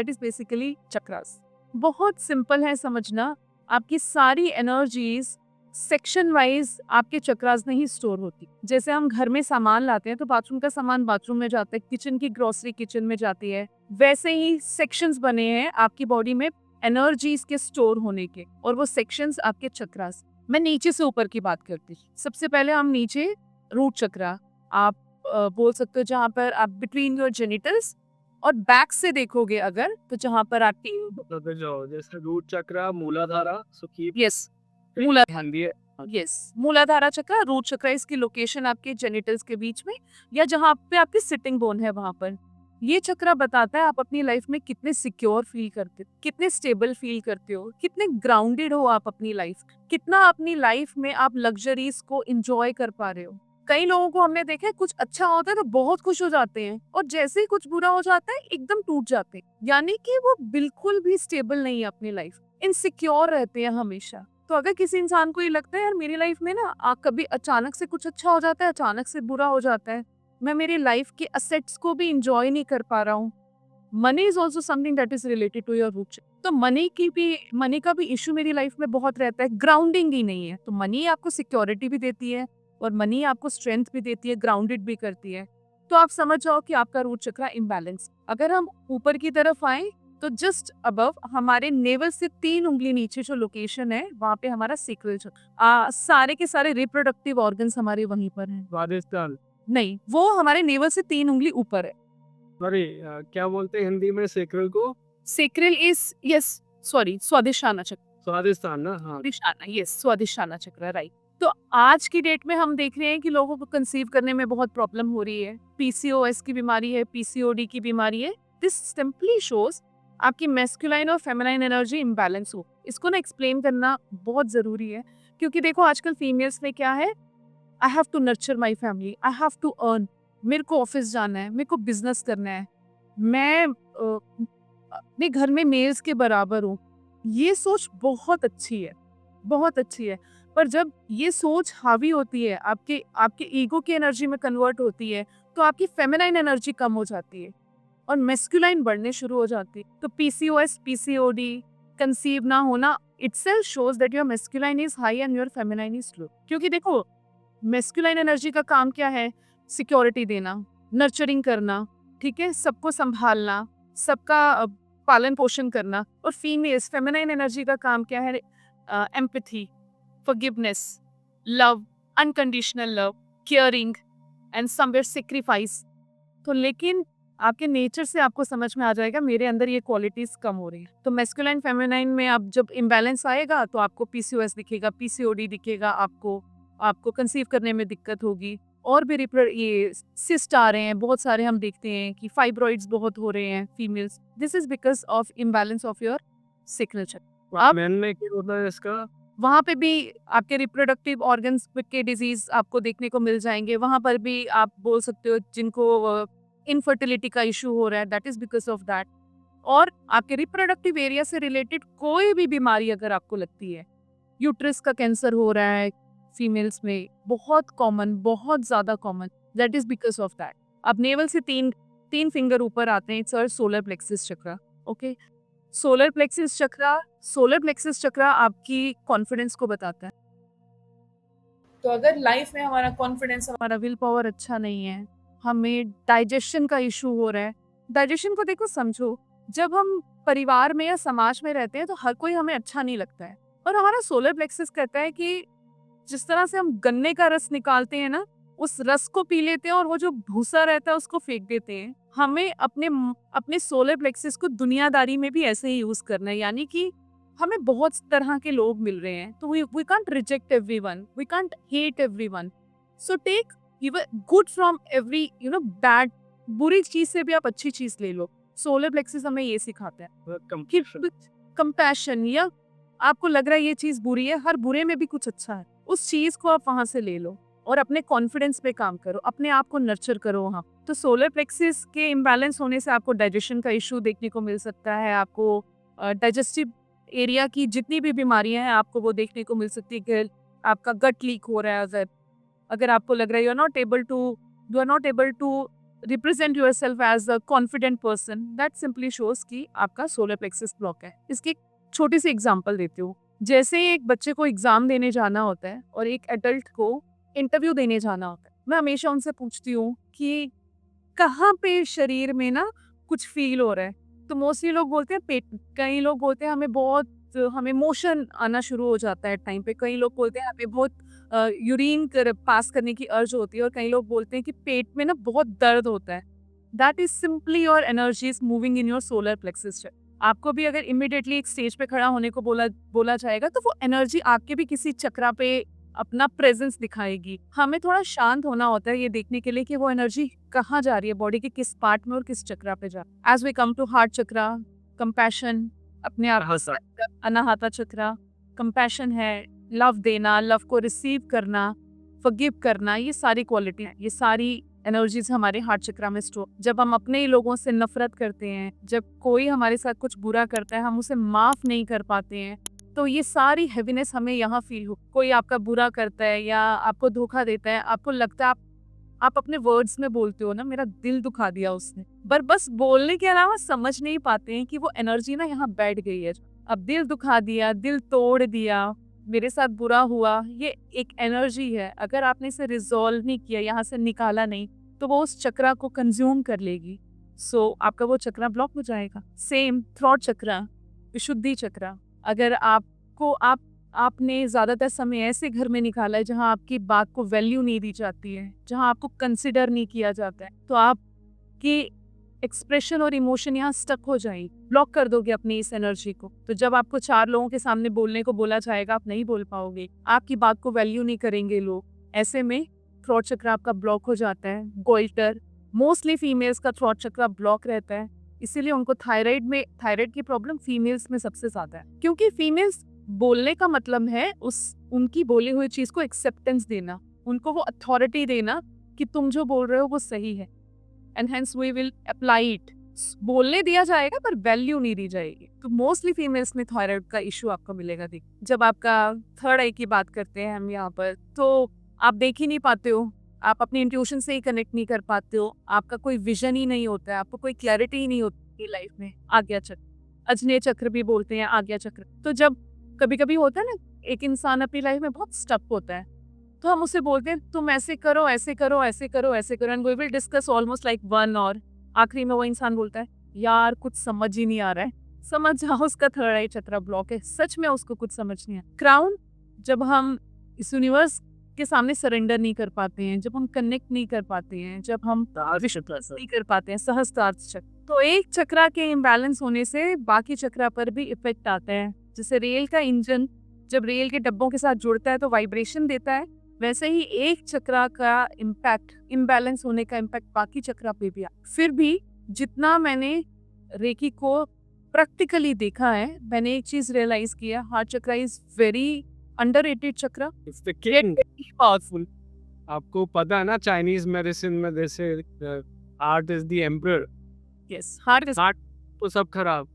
Speaker 2: is basically chakras. बहुत सिंपल है समझना। आपकी सारी एनर्जीज सेक्शन वाइज आपके चक्रास में ही स्टोर होती। जैसे हम घर में सामान लाते हैं तो बाथरूम का सामान बाथरूम में जाता है, किचन की ग्रोसरी किचन में जाती है, वैसे ही सेक्शंस बने हैं आपकी बॉडी में एनर्जीज के स्टोर होने के, और वो सेक्शंस आपके चक्रास। मैं नीचे से ऊपर की बात करती हूँ। सबसे पहले हम नीचे रूट चक्रा, आप बोल सकते हो जहाँ पर आप बिटवीन योर जेनिटल्स, और बैक से देखोगे अगर तो जहाँ पर आपकी
Speaker 1: तो जो जैसे रूट चक्रा, मूलाधारा, सो कीप
Speaker 2: यस मूला
Speaker 1: ध्यान दिए।
Speaker 2: यस मूलाधारा चक्र, रूट चक्र, इसकी लोकेशन आपके जेनिटल्स के बीच में या जहाँ पे आपकी सिटिंग बोन है वहां पर। ये चक्र बताता है आप अपनी लाइफ में कितने सिक्योर फील करते हो, कितने स्टेबल फील करते हो, कितने ग्राउंडेड हो आप अपनी लाइफ, कितना अपनी लाइफ में आप लग्जरीज को एंजॉय कर पा रहे हो। कई लोगों को हमने देखा है कुछ अच्छा होता है तो बहुत खुश हो जाते हैं, और जैसे ही कुछ बुरा हो जाता है एकदम टूट जाते हैं, यानी कि वो बिल्कुल भी स्टेबल नहीं है अपनी लाइफ, इनसिक्योर रहते हैं हमेशा। तो अगर किसी इंसान को ये लगता है यार मेरी लाइफ में ना कभी अचानक से कुछ अच्छा हो जाता है, अचानक से बुरा हो जाता है, मैं मेरी लाइफ के असेट्स को भी इंजॉय नहीं कर पा रहा हूँ, money is also something that is related to your root. तो मनी का भी इशू मेरी लाइफ में बहुत रहता है, ग्राउंडिंग ही नहीं है। तो मनी आपको सिक्योरिटी भी देती है और मनी आपको स्ट्रेंथ भी देती है, ग्राउंडेड भी करती है। तो आप समझ जाओ कि आपका रूट चक्रा इम्बैलेंस। अगर हम ऊपर की तरफ आए तो जस्ट अबव हमारे नेवल से 3 उंगली नीचे जो लोकेशन है वहाँ पे हमारा सेक्रल चक्र, सारे के सारे रिप्रोडक्टिव ऑर्गन्स हमारे वहीं पर हैं।
Speaker 1: राजस्थान,
Speaker 2: नहीं, वो हमारे नेवल से 3 उंगली ऊपर है।
Speaker 1: सॉरी क्या बोलते हैं हिंदी में सेक्रल को?
Speaker 2: सेक्रल इज यस सॉरी स्वादिष्टाना चक्र,
Speaker 1: स्वादिष्टान ना, हाँ।
Speaker 2: स्वादिष्टाना यस स्वादिष्टाना चक्र, राइट। तो आज की डेट में हम देख रहे हैं कि लोगों को कंसीव करने में बहुत प्रॉब्लम हो रही है, पीसीओएस की बीमारी है, पीसीओडी की बीमारी है। दिस सिंपली शोज आपकी मैस्कुलाइन और फेमिनाइन एनर्जी इम्बैलेंस हो। इसको ना एक्सप्लेन करना बहुत ज़रूरी है, क्योंकि देखो आजकल फीमेल्स में क्या है, I have to nurture my family, I have to earn, मेरे को ऑफिस जाना है, मेरे को बिजनेस करना है, मैं अपने घर में मेल्स के बराबर हूँ। ये सोच बहुत अच्छी है, बहुत अच्छी है, पर जब ये सोच हावी होती है, आपके ईगो की एनर्जी में कन्वर्ट होती है, तो आपकी फेमिनाइन एनर्जी कम हो जाती है और मेस्कुलाइन बढ़ने शुरू हो जाती है। तो पीसीओएस, पीसीओडी, कंसीव ना होना itself shows that your masculine is high and your feminine is low. क्योंकि देखो मेस्कुलाइन एनर्जी का काम क्या है, सिक्योरिटी देना, नर्चरिंग करना, ठीक है, सबको संभालना, सबका पालन पोषण करना। और फीमेल्स फेमिनाइन एनर्जी का काम क्या है, empathy, forgiveness, love, unconditional love, caring and somewhere sacrifice. तो लेकिन आपके नेचर से आपको समझ में आ जाएगा मेरे अंदर ये क्वालिटीज कम हो रही है। तो मैस्कुलाइन फेमिनाइन में अब जब इम्बैलेंस आएगा तो आपको पीसीओएस दिखेगा, पीसीओडी दिखेगा, आपको कंसीव करने में दिक्कत होगी, और भी ये सिस्ट आ रहे हैं बहुत सारे, हम देखते हैं कि फाइब्रॉइड्स बहुत हो रहे हैं females. This is because of imbalance of your signal चक्र। अब
Speaker 1: मेन में क्या होता है इसका?
Speaker 2: वहाँ पे भी आपके रिप्रोडक्टिव ऑर्गन्स के डिजीज आपको देखने को मिल जाएंगे। वहाँ पर भी आप बोल सकते हो जिनको इनफर्टिलिटी का इशू हो रहा है, that is because of that. और आपके रिप्रोडक्टिव एरिया से रिलेटेड कोई भी बीमारी अगर आपको लगती है, यूट्रस का कैंसर हो रहा है फीमेल्स में, बहुत कॉमन, बहुत ज्यादा common, that is because of that. अब नेवल से तीन फिंगर ऊपर आते हैं, it's solar plexus chakra. Okay, solar plexus chakra आपकी कॉन्फिडेंस को बताता है। तो अगर लाइफ में हमारा कॉन्फिडेंस, हमारा विल पावर अच्छा नहीं है, हमें डाइजेशन का इशू हो रहा है, डाइजेशन को देखो, समझो, जब हम परिवार में या समाज में रहते हैं तो हर कोई हमें अच्छा नहीं लगता है, और हमारा सोलर प्लेक्सिस कहता है कि जिस तरह से हम गन्ने का रस निकालते हैं ना, उस रस को पी लेते हैं और वो जो भूसा रहता है उसको फेंक देते हैं। हमें अपने सोलर प्लेक्सिस को दुनियादारी में भी ऐसे ही यूज करना है, यानी कि हमें बहुत तरह के लोग मिल रहे हैं, तो we can't reject everyone, we can't hate everyone, so take good from every bad, बुरी चीज से भी आप अच्छी चीज ले लो। सोलर प्लेक्सिस हमें ये सिखाता है कि कंपैशन, या आपको लग रहा है ये चीज बुरी है, हर बुरे में भी कुछ अच्छा है, उस चीज को आप वहां से ले लो और अपने कॉन्फिडेंस पे काम करो, अपने आप को नर्चर करो वहाँ। तो सोलर प्लेक्सिस के इम्बैलेंस होने से आपको डाइजेशन का इशू देखने को मिल सकता है, आपको डाइजेस्टिव एरिया की जितनी भी बीमारियां हैं आपको वो देखने को मिल सकती है कि आपका गट लीक हो रहा है, अगर आपको लग रहा है you are not able to represent yourself as a confident person, that simply shows कि आपका सोलर प्लेक्सिस ब्लॉक है। इसकी एक छोटी सी एग्जांपल देती हूँ। जैसे एक बच्चे को एग्जाम देने जाना होता है और एक एडल्ट को इंटरव्यू देने जाना होता है, मैं हमेशा उनसे पूछती हूँ कि कहाँ पे शरीर में ना कुछ फील हो रहा है, तो मोस्टली लोग बोलते हैं पेट, कई लोग बोलते हैं हमें मोशन आना शुरू हो जाता है टाइम पे, कई लोग बोलते हैं हमें बहुत यूरिन पास करने की अर्ज होती है, और कई लोग बोलते हैं कि पेट में ना बहुत दर्द होता है। That is simply your energy is moving in your solar plexus. आपको भी अगर इमिडिएटली एक स्टेज पे खड़ा होने को बोला जाएगा तो वो एनर्जी आपके भी किसी चक्रा पे अपना प्रेजेंस दिखाएगी। हमें थोड़ा शांत होना होता है ये देखने के लिए कि वो एनर्जी कहाँ जा रही है, बॉडी के किस पार्ट में और किस चक्रा पे जा रही है। As we come to heart chakra, compassion, अपने आप अनाहता चक्रा, कंपैशन है लव देना, लव को रिसीव करना, फॉरगिव करना, ये सारी क्वालिटी है, ये सारी एनर्जीज हमारे हार्ट चक्रा में स्टोर। जब हम अपने ही लोगों से नफरत करते हैं, जब कोई हमारे साथ कुछ बुरा करता है, हम उसे माफ नहीं कर पाते हैं, तो ये सारी हैवीनेस हमें यहाँ फील हो। कोई आपका बुरा करता है या आपको धोखा देता है, आपको लगता है आप अपने वर्ड्स में बोलते हो ना, मेरा दिल दुखा दिया उसने, पर बस बोलने के अलावा समझ नहीं पाते हैं कि वो एनर्जी ना यहाँ बैठ गई है। अब दिल दुखा दिया, दिल तोड़ दिया, मेरे साथ बुरा हुआ, ये एक एनर्जी है। अगर आपने इसे रिजॉल्व नहीं किया, यहाँ से निकाला नहीं, तो वो उस चक्रा को कंज्यूम कर लेगी। सो आपका वो चक्रा ब्लॉक हो जाएगा। सेम थ्रॉट चक्रा, विशुद्धि चक्रा, अगर आपने ज्यादातर समय ऐसे घर में निकाला है जहाँ आपकी बात को वैल्यू नहीं दी जाती है, जहाँ आपको कंसिडर नहीं किया जाता है, तो आपकी एक्सप्रेशन और इमोशन यहाँ स्टक हो जाएगी, ब्लॉक कर दोगे अपनी इस एनर्जी को। तो जब आपको 4 लोगों के सामने बोलने को बोला जाएगा, आप नहीं बोल पाओगे, आपकी बात को वैल्यू नहीं करेंगे लोग। ऐसे में थ्रॉट चक्र आपका ब्लॉक हो जाता है। गोइटर, मोस्टली फीमेल्स का थ्रॉट चक्र ब्लॉक रहता है, इसीलिए उनको थायराइड की प्रॉब्लम फीमेल्स में सबसे ज्यादा है, क्योंकि फीमेल्स बोलने का मतलब है उनकी बोली हुई चीज को एक्सेप्टेंस देना, उनको वो अथॉरिटी देना कि तुम जो बोल रहे हो वो सही है, and hence we will apply it. बोलने दिया जाएगा पर वैल्यू नहीं दी जाएगी। तो मोस्टली फीमेल्स में थायराइड का इशू आपको मिलेगा। देख, जब आपका थर्ड आई की बात करते हैं हम यहाँ पर, तो आप देख ही नहीं पाते हो, आप अपनी इंट्यूशन से ही कनेक्ट नहीं कर पाते हो, आपका कोई विजन ही नहीं होता है, आपको कोई क्लैरिटी ही नहीं होती लाइफ में। आज्ञा चक्र, अजनेय चक्र भी बोलते हैं, आज्ञा चक्र। तो जब कभी कभी होता है ना, एक इंसान अपनी लाइफ में बहुत स्टक होता है, तो हम उसे बोलते हैं तुम ऐसे करो, ऐसे करो, ऐसे करो, ऐसे करो, and we will discuss almost like 1 hour. आखिरी में वो इंसान बोलता है यार कुछ समझ ही नहीं आ रहा है, समझ जाओ उसका थर्ड आई चक्र ब्लॉक है, सच में उसको कुछ समझ नहीं आया। क्राउन, जब हम इस यूनिवर्स के सामने सरेंडर नहीं कर पाते हैं, जब हम कनेक्ट नहीं कर पाते हैं, जब हम विश्वास नहीं कर पाते हैं, सहस्त्रार्थ चक्र। तो एक चक्रा के इम्बैलेंस होने से बाकी चक्रा पर भी इफेक्ट आता है। जैसे रेल का इंजन जब रेल के डब्बों के साथ जुड़ता है तो वाइब्रेशन देता है, वैसे ही एक चक्रा का इम्पैक्ट, इम्बैलेंस होने का इम्पैक्ट बाकी चक्रा पे भी। फिर भी जितना मैंने रेकी को प्रैक्टिकली देखा है, मैंने एक चीज रियलाइज किया, heart chakra is very underrated chakra,
Speaker 1: it's the king, powerful. आपको पता है ना, चाइनीज मेडिसिन में जैसे heart is the emperor.
Speaker 2: Yes, heart
Speaker 1: तो सब खराब।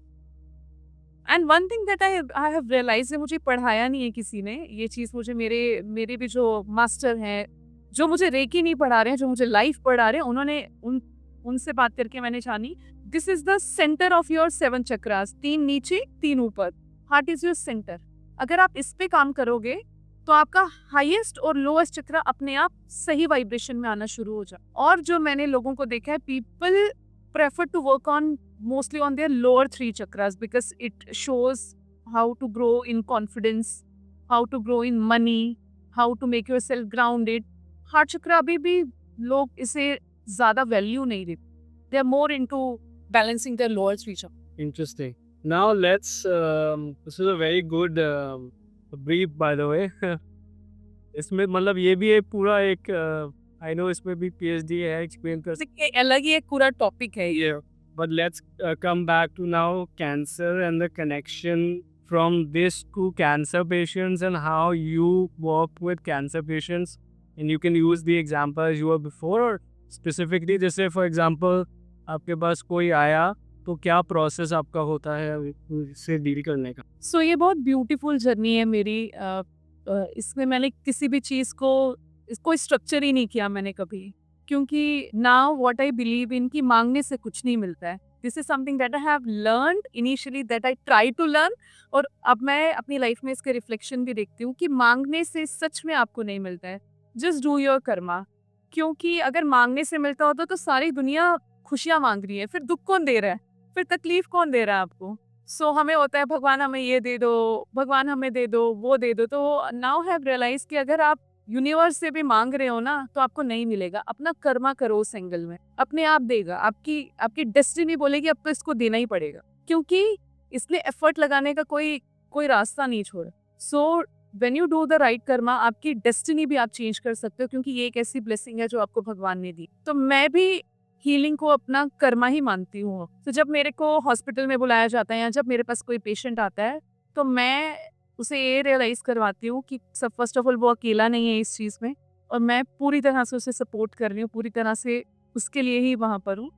Speaker 2: And one thing that I have realise, मुझे पढ़ाया नहीं है किसी ने ये चीज़, मुझे मेरे भी जो मास्टर हैं जो मुझे रेकी नहीं पढ़ा रहे हैं, जो मुझे लाइफ पढ़ा रहे हैं, उनसे बात करके मैंने जानी this is the centre of your 7 chakras, 3 नीचे 3 ऊपर। Heart is your centre. अगर आप इस पे काम करोगे तो आपका हाईएस्ट और लोएस्ट चक्र अपने आप सही वाइब्रेशन में आना शुरू हो जाए। और जो मैंने लोगों को देखा है, people prefer to work on mostly on their lower 3 chakras because it shows how to grow in confidence, how to grow in money, how to make yourself grounded. Heart chakra अभी भी लोग इसे ज्यादा वैल्यू नहीं देते। They are more into balancing their lower 3 chakra.
Speaker 1: Interesting. Now let's. This is a very good brief, by the way. इसमें मतलब ये भी एक पूरा एक आई नो इसमें भी PhD है, एक्सप्लेन कर सकते
Speaker 2: अलग ही एक पूरा टॉपिक है ये।
Speaker 1: हैं। But let's come back to now cancer and the connection from this to cancer patients and how you work with cancer patients. And you can use the examples you were before, or specifically जैसे for example आपके पास कोई आया तो क्या process आपका होता है इससे डील करने का?
Speaker 2: सो ये बहुत ब्यूटीफुल जर्नी है मेरी। इसमें मैंने किसी भी चीज़ को कोई स्ट्रक्चर ही नहीं किया मैंने कभी, क्योंकि now what I believe in कि मांगने से कुछ नहीं मिलता है। This is something that I have learned initially, that I try to learn, और अब मैं अपनी लाइफ में इसके रिफ्लेक्शन भी देखती हूँ कि मांगने से सच में आपको नहीं मिलता है। Just do your Karma. क्योंकि अगर मांगने से मिलता होता तो सारी दुनिया खुशियाँ मांग रही है, फिर दुख कौन दे रहा है, फिर तकलीफ कौन दे रहा है आपको? सो हमें होता है भगवान हमें ये दे दो, भगवान हमें दे दो, वो दे दो। तो नाउ हैव रियलाइज कि अगर आप यूनिवर्स से भी मांग रहे हो ना तो आपको नहीं मिलेगा। अपना कर्मा करो उस एंगल में, अपने आप देगा। आपकी डेस्टिनी बोलेगी आपको इसको देना ही पड़ेगा, क्योंकि इसलिए एफर्ट लगाने का कोई रास्ता नहीं छोड़ा। So when you do the right Karma, आपकी डेस्टिनी भी आप चेंज कर सकते हो, क्योंकि ये एक ऐसी ब्लेसिंग है जो आपको भगवान ने दी। तो मैं भी हीलिंग को अपना कर्मा ही मानती हूँ। तो जब मेरे को हॉस्पिटल में बुलाया जाता है या जब मेरे पास कोई पेशेंट आता है तो मैं उसे ये रियलाइज करवाती हूँ कि सब फर्स्ट ऑफ ऑल वो अकेला नहीं है इस चीज़ में, और मैं पूरी तरह से उसे सपोर्ट कर रही हूँ, पूरी तरह से उसके लिए ही वहाँ पर हूँ।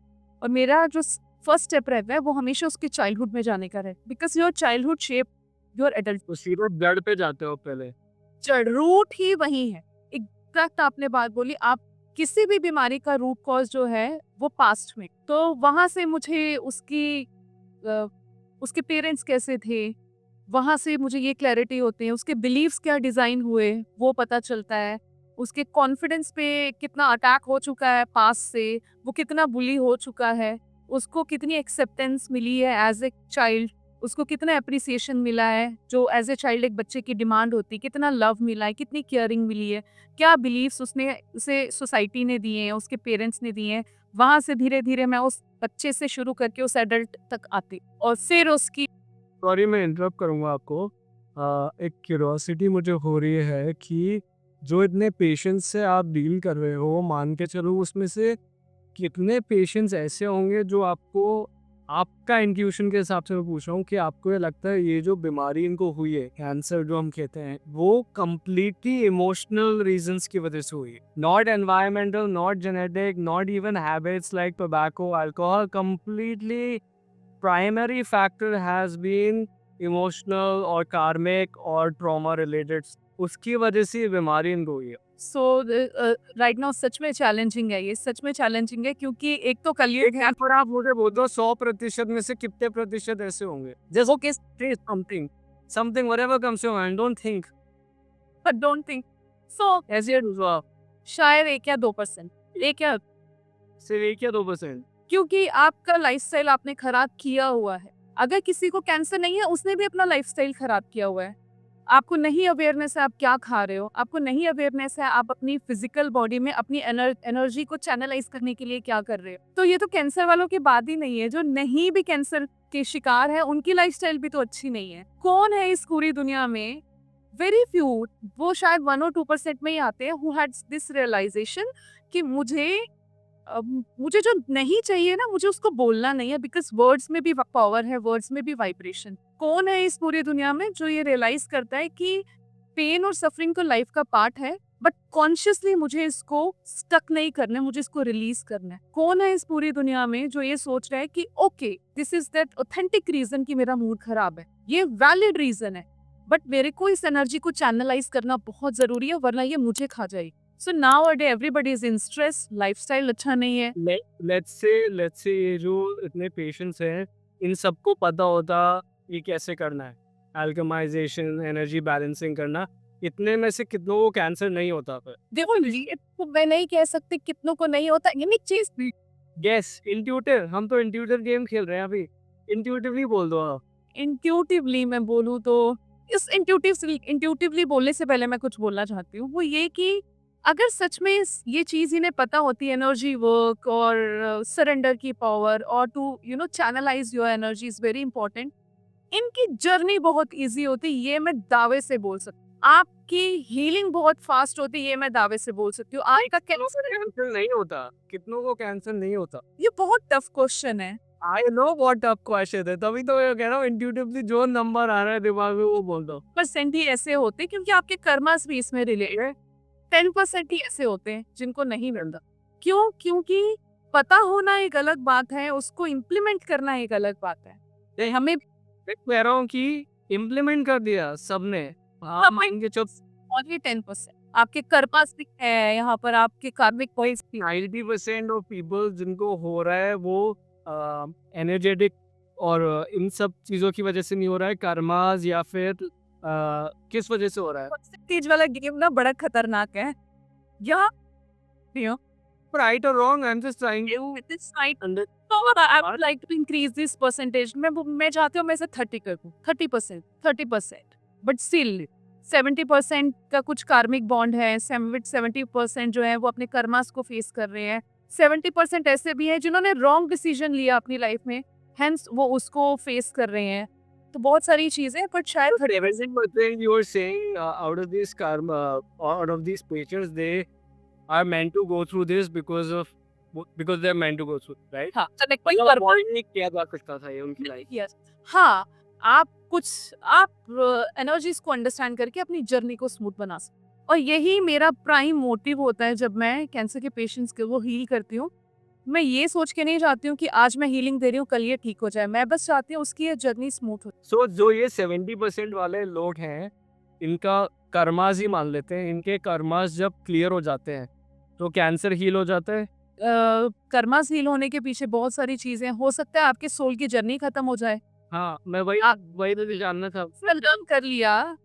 Speaker 2: और मेरा जो फर्स्ट स्टेप रहता है वो हमेशा उसके चाइल्डहुड में जाने का रहता है, because your childhood shape your adult.
Speaker 1: उसी रोड ब्लड पे जाते हो पहले?
Speaker 2: जड़ रूट ही वही है। एग्जैक्ट आपने बात बोली। आप किसी भी बीमारी का रूट कॉज जो है वो पास्ट में, तो वहां से मुझे उसके पेरेंट्स कैसे थे, वहां से मुझे ये क्लैरिटी होते हैं। उसके बिलीव्स क्या डिजाइन हुए वो पता चलता है। उसके कॉन्फिडेंस पे कितना अटैक हो चुका है पास्ट से, वो कितना बुली हो चुका है, उसको कितनी एक्सेप्टेंस मिली है एज ए चाइल्ड, उसको कितना अप्रिसिएशन मिला है जो एज ए चाइल्ड एक बच्चे की डिमांड होती है, कितना लव मिला है, कितनी केयरिंग मिली है, क्या बिलीव्स उसे सोसाइटी ने दिए हैं, उसके पेरेंट्स ने दिए हैं। वहां से धीरे धीरे मैं उस बच्चे से शुरू करके उस एडल्ट तक आती, और फिर उसकी।
Speaker 1: सॉरी मैं इंटरप्ट करूंगा आपको। एक क्यूरियोसिटी मुझे हो रही है कि जो इतने पेशेंट्स से आप डील कर रहे हो, मान के चलो उसमें से कितने पेशेंट्स ऐसे होंगे जो आपको, आपका इंट्यूशन के हिसाब से मैं पूछ रहा हूँ कि आपको ये लगता है ये जो बीमारी इनको हुई है, कैंसर जो हम कहते हैं, वो कम्प्लीटली इमोशनल रीजंस की वजह से हुई है? Not environmental, not genetic, not even habits like tobacco, alcohol. Completely primary factor has been emotional और कार्मिक और ट्रॉमा रिलेटेड, उसकी वजह से ये बीमारी इनको हुई है।
Speaker 2: सो राइट नाउ सच में चैलेंजिंग है, ये सच में चैलेंजिंग है, क्योंकि एक तो कलयुग है।
Speaker 1: पर आप मुझे बोल दो 100% में से कितने प्रतिशत ऐसे होंगे जैसे कि something whatever comes to your mind, don't think,
Speaker 2: but don't think so।
Speaker 1: as you do,
Speaker 2: शायद 1 या 2%, 1 या,
Speaker 1: सिर्फ 1 या 2%।
Speaker 2: क्योंकि आपका लाइफस्टाइल आपने खराब किया हुआ है। अगर किसी को कैंसर नहीं है उसने भी अपना लाइफस्टाइल खराब किया हुआ है। आपको नहीं अवेयरनेस है आप क्या खा रहे हो, आपको नहीं अवेयरनेस है आप अपनी फिजिकल बॉडी में अपनी एनर्जी को चैनलाइज करने के लिए क्या कर रहे हो। तो ये तो कैंसर वालों की बात ही नहीं है, जो नहीं भी कैंसर के शिकार है उनकी लाइफस्टाइल भी तो अच्छी नहीं है। कौन है इस पूरी दुनिया में, वेरी फ्यू, वो शायद 1 और 2% में ही आते हैं हु हैड दिस रियलाइजेशन कि मुझे जो नहीं चाहिए ना, मुझे उसको बोलना नहीं है, बिकॉज वर्ड्स में भी पावर है, वर्ड्स में भी वाइब्रेशन। कौन है इस पूरी दुनिया में जो ये रियलाइज करता है कि पेन और सफरिंग तो लाइफ का पार्ट है, बट कॉन्शियसली मुझे इसको स्टक नहीं करना है, मुझे इसको रिलीज करना है। कौन है इस पूरी दुनिया में जो ये सोच रहा है कि okay this is that authentic reason कि मेरा मूड खराब है, ये वैलिड रीजन है, बट मेरे को इस एनर्जी को चैनलाइज करना बहुत जरूरी है, वरना ये मुझे खा जाएगी। So now a day everybody is in stress, lifestyle अच्छा नहीं है।
Speaker 1: लेट्स से ये जो इतने पेशेंट्स हैं, इन सबको पता होता ये कैसे करना है, अल्केमाइजेशन, एनर्जी बैलेंसिंग करना, इतने में से कितनों को कैंसर नहीं होता फिर?
Speaker 2: देखो ये तो मैं नहीं कह सकती कितनों को नहीं होता, ये चीज
Speaker 1: गेस, इंट्यूटिव, हम तो इंट्यूटिव गेम खेल रहे हैं अभी, इंट्यूटिवली बोल दो आप।
Speaker 2: इंट्यूटिवली मैं बोलूँ तो इस इंट्यूटिवली बोलने से पहले मैं कुछ बोलना चाहती हूँ, वो ये कि अगर सच में ये चीज़ इन्हें पता होती है, एनर्जी वर्क और सरेंडर की पावर और to channelise your energy is very important, इनकी जर्नी बहुत इजी होती, ये मैं दावे से बोल सकती हूँ। आपकी हीलिंग बहुत फास्ट होती, ये मैं दावे से बोल सकती हूँ। आपका
Speaker 1: कैंसर नहीं होता, कितनों को कैंसर नहीं होता?
Speaker 2: ये बहुत टफ क्वेश्चन है।
Speaker 1: I know what tough question है, तभी तो मैं कह रहा हूँ इंट्यूटिवली जो नंबर आ रहा है दिमाग में वो बोल दो।
Speaker 2: % ही ऐसे होते क्योंकि आपके कर्मास भी इसमें रिलेटेड है। 10% ही ऐसे होते हैं जिनको नहीं मिलता। क्यों? क्योंकि पता होना एक अलग बात है, उसको इम्प्लीमेंट करना एक अलग बात है। हमें
Speaker 1: मैं कह रहा हूँ कि इम्प्लीमेंट कर दिया सबने, हाँ मान के चुप।
Speaker 2: ओनली 10% आपके कर्मास भी है, यहाँ पर आपके कार्मिक पॉइंट्स भी।
Speaker 1: 90% ऑफ पीपल जिनको हो रहा है वो एनर्जेटिक और इन सब चीज़ों की वजह से नहीं हो रहा है, कर्मास या फिर किस वजह से हो रहा है?
Speaker 2: परसेंटेज वाला गेम ना बड़ा खतरनाक है। यहाँ
Speaker 1: राइट और wrong, I am just trying
Speaker 2: I would like to increase this percentage. मैं चाहती हूँ मैं इसे 30 कर दूँ, 30%, बट स्टिल 70% का कुछ कार्मिक बॉन्ड है, 70% जो है वो अपने कर्मास को फेस कर रहे हैं, 70% ऐसे भी हैं जिन्होंने रॉन्ग डिसीजन लिया अपनी लाइफ में, हेंस वो उसको फेस कर रहे हैं। तो बहुत सारी चीजें, बट शायद
Speaker 1: 70% you are saying out of these karma, out of these patients, they are meant to go through this because they're meant to go through, right?
Speaker 2: हाँ,
Speaker 1: मतलब avoid नहीं किया जा सकता था ये उनकी लाइफ।
Speaker 2: Yes. हाँ, आप एनर्जीज को अंडरस्टैंड करके अपनी जर्नी को स्मूथ बना सकते, और यही मेरा प्राइम मोटिव होता है जब मैं कैंसर के पेशेंट्स को वो हील करती हूँ। मैं ये सोच के नहीं चाहती हूँ कि आज मैं हीलिंग दे रही हूँ कल ये ठीक हो जाए, मैं बस चाहती हूँ उसकी ये जर्नी स्मूथ हो।
Speaker 1: सो जो ये 70% वाले लोग हैं, इनका कर्मास ही मान लेते हैं, इनके कर्मास जब क्लियर हो जाते हैं तो कैंसर हील हो जाता है।
Speaker 2: कर्मास हील होने के पीछे बहुत सारी चीजें, हो सकता है आपके सोल की जर्नी खत्म हो जाए।
Speaker 1: हाँ, मैं वही तो जानना था।
Speaker 2: लर्न कर लिया,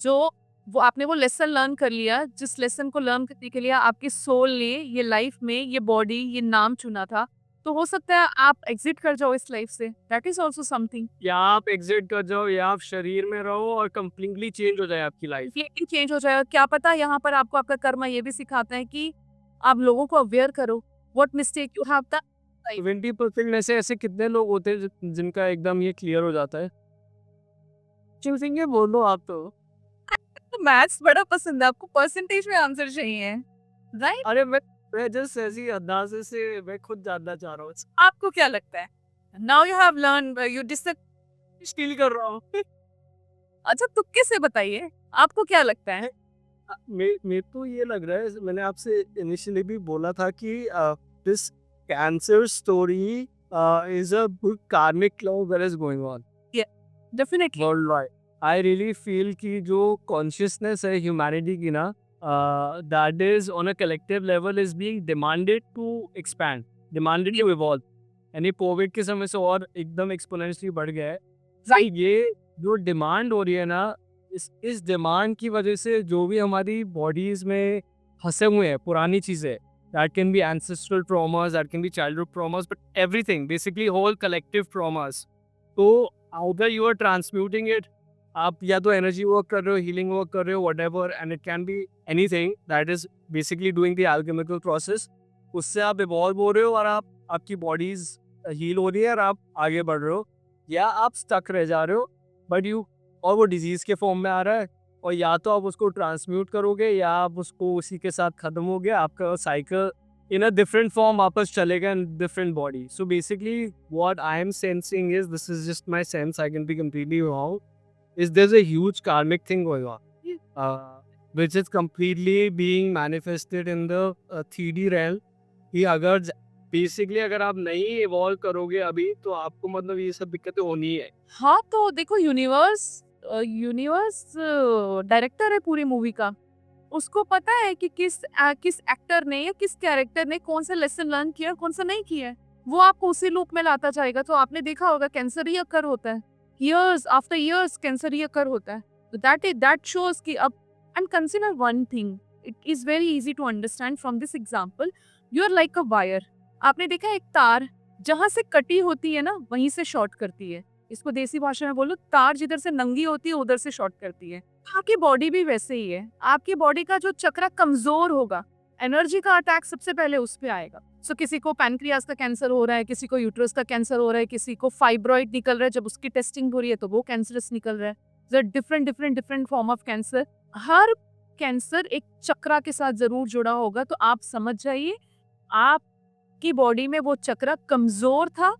Speaker 2: जो वो आपने वो लेसन लर्न कर लिया, जिस लेसन को लर्न करने के लिए आपकी सोल ने ये लाइफ में ये बॉडी ये नाम चुना था, तो हो सकता है आप एग्जिट कर जाओ इस लाइफ से। That is also something.
Speaker 1: या आप एग्जिट कर जाओ या आप शरीर में रहो और कंप्लीटली चेंज हो जाए आपकी लाइफ।
Speaker 2: ये चेंज हो जाएगा, क्या पता। यहाँ पर आपको आपका कर्मा ये भी सिखाता है कि आप लोगों को अवेयर करो what mistake you have done.
Speaker 1: 20% में से ऐसे कितने लोग होते हैं जिनका एकदम ये क्लियर हो जाता है? चूजिंग है, बोलो आप तो।
Speaker 2: मैथ्स बड़ा पसंद है आपको, परसेंटेज में आंसर चाहिए, राइट?
Speaker 1: अरे मैं जस्ट ऐसी अंदाजे से मैं खुद जानना चाह रहा हूँ,
Speaker 2: आपको क्या लगता है? Now you have learn, you
Speaker 1: feel कर रहा हूँ।
Speaker 2: अच्छा, तुक्के से बताइए, आपको क्या लगता है?
Speaker 1: मेरे को ये लग रहा है, मैंने आपसे इनिशियली भी बोला था कि this cancer story is a big karmic cloud that is going on
Speaker 2: definitely.
Speaker 1: worldwide. I really feel कि जो consciousness है humanity की ना, that is on a collective level is being demanded to expand, demanded to evolve. यानी Covid के समय से और एकदम एक्सपोनेंशियली बढ़ गया है।
Speaker 2: Right.
Speaker 1: ये जो डिमांड हो रही है ना, इस डिमांड की वजह से जो भी हमारी बॉडीज में फंसे हुए हैं पुरानी चीज़ें, that can be ancestral traumas, that can be childhood traumas, but everything, basically whole collective traumas. तो either you are transmuting it, आप या तो एनर्जी वर्क कर रहे हो, हीलिंग वर्क कर रहे हो, whatever, and it can be anything that is basically doing the alchemical process. उससे आप इवॉल्व हो रहे हो और आपकी बॉडीज हील हो रही है और आप आगे बढ़ रहे हो, या आप स्टक रह जा रहे हो बट यू, और वो डिजीज़ के फॉर्म में आ रहा है, और या तो आप उसको ट्रांसम्यूट करोगे या आप उसको उसी के साथ ख़त्म हो गया, आपका cycle in a different form वापस चलेगा in different body. So basically what I am sensing is, this is just my sense, I can be completely wrong, is there's a huge karmic thing going on, which is completely being manifested in the 3D realm. कि अगर basically अगर आप नहीं evolve करोगे अभी तो आपको मतलब ये सब दिक्कतें होनी है.
Speaker 2: हाँ, तो देखो यूनिवर्स डायरेक्टर है पूरी मूवी का, उसको पता है कि किस एक्टर ने या किस कैरेक्टर ने कौन सा लेसन लर्न किया और कौन सा नहीं किया है। वो आपको उसी लूप में लाता जाएगा। तो आपने देखा होगा कैंसर ही अकर होता है, ईयर्स आफ्टर ईयर्स कैंसर ही अकर होता है। तो दैट शोज कि अब and consider one thing, it is very easy to understand from this example. You are like a wire. आपने देखा है एक तार जहां से कटी होती है ना वहीं से शॉर्ट करती है। इसको देसी भाषा में बोलो, तार जिधर से नंगी होती है उधर से शॉर्ट करती है। आपकी बॉडी भी वैसे ही है। आपकी बॉडी का जो चक्रा कमजोर होगा, एनर्जी का अटैक सबसे पहले उस पे आएगा। सो किसी को पैनक्रियास का कैंसर हो रहा है, किसी को यूट्रस का कैंसर हो रहा है, किसी को फाइब्रॉइड निकल रहा है, जब उसकी टेस्टिंग हो रही है तो वो कैंसरस निकल रहा है। Different form of cancer. Her cancer एक चक्रा के साथ जरूर जुड़ा होगा। तो आप समझ जाइए आपकी बॉडी में वो चक्रा कमजोर था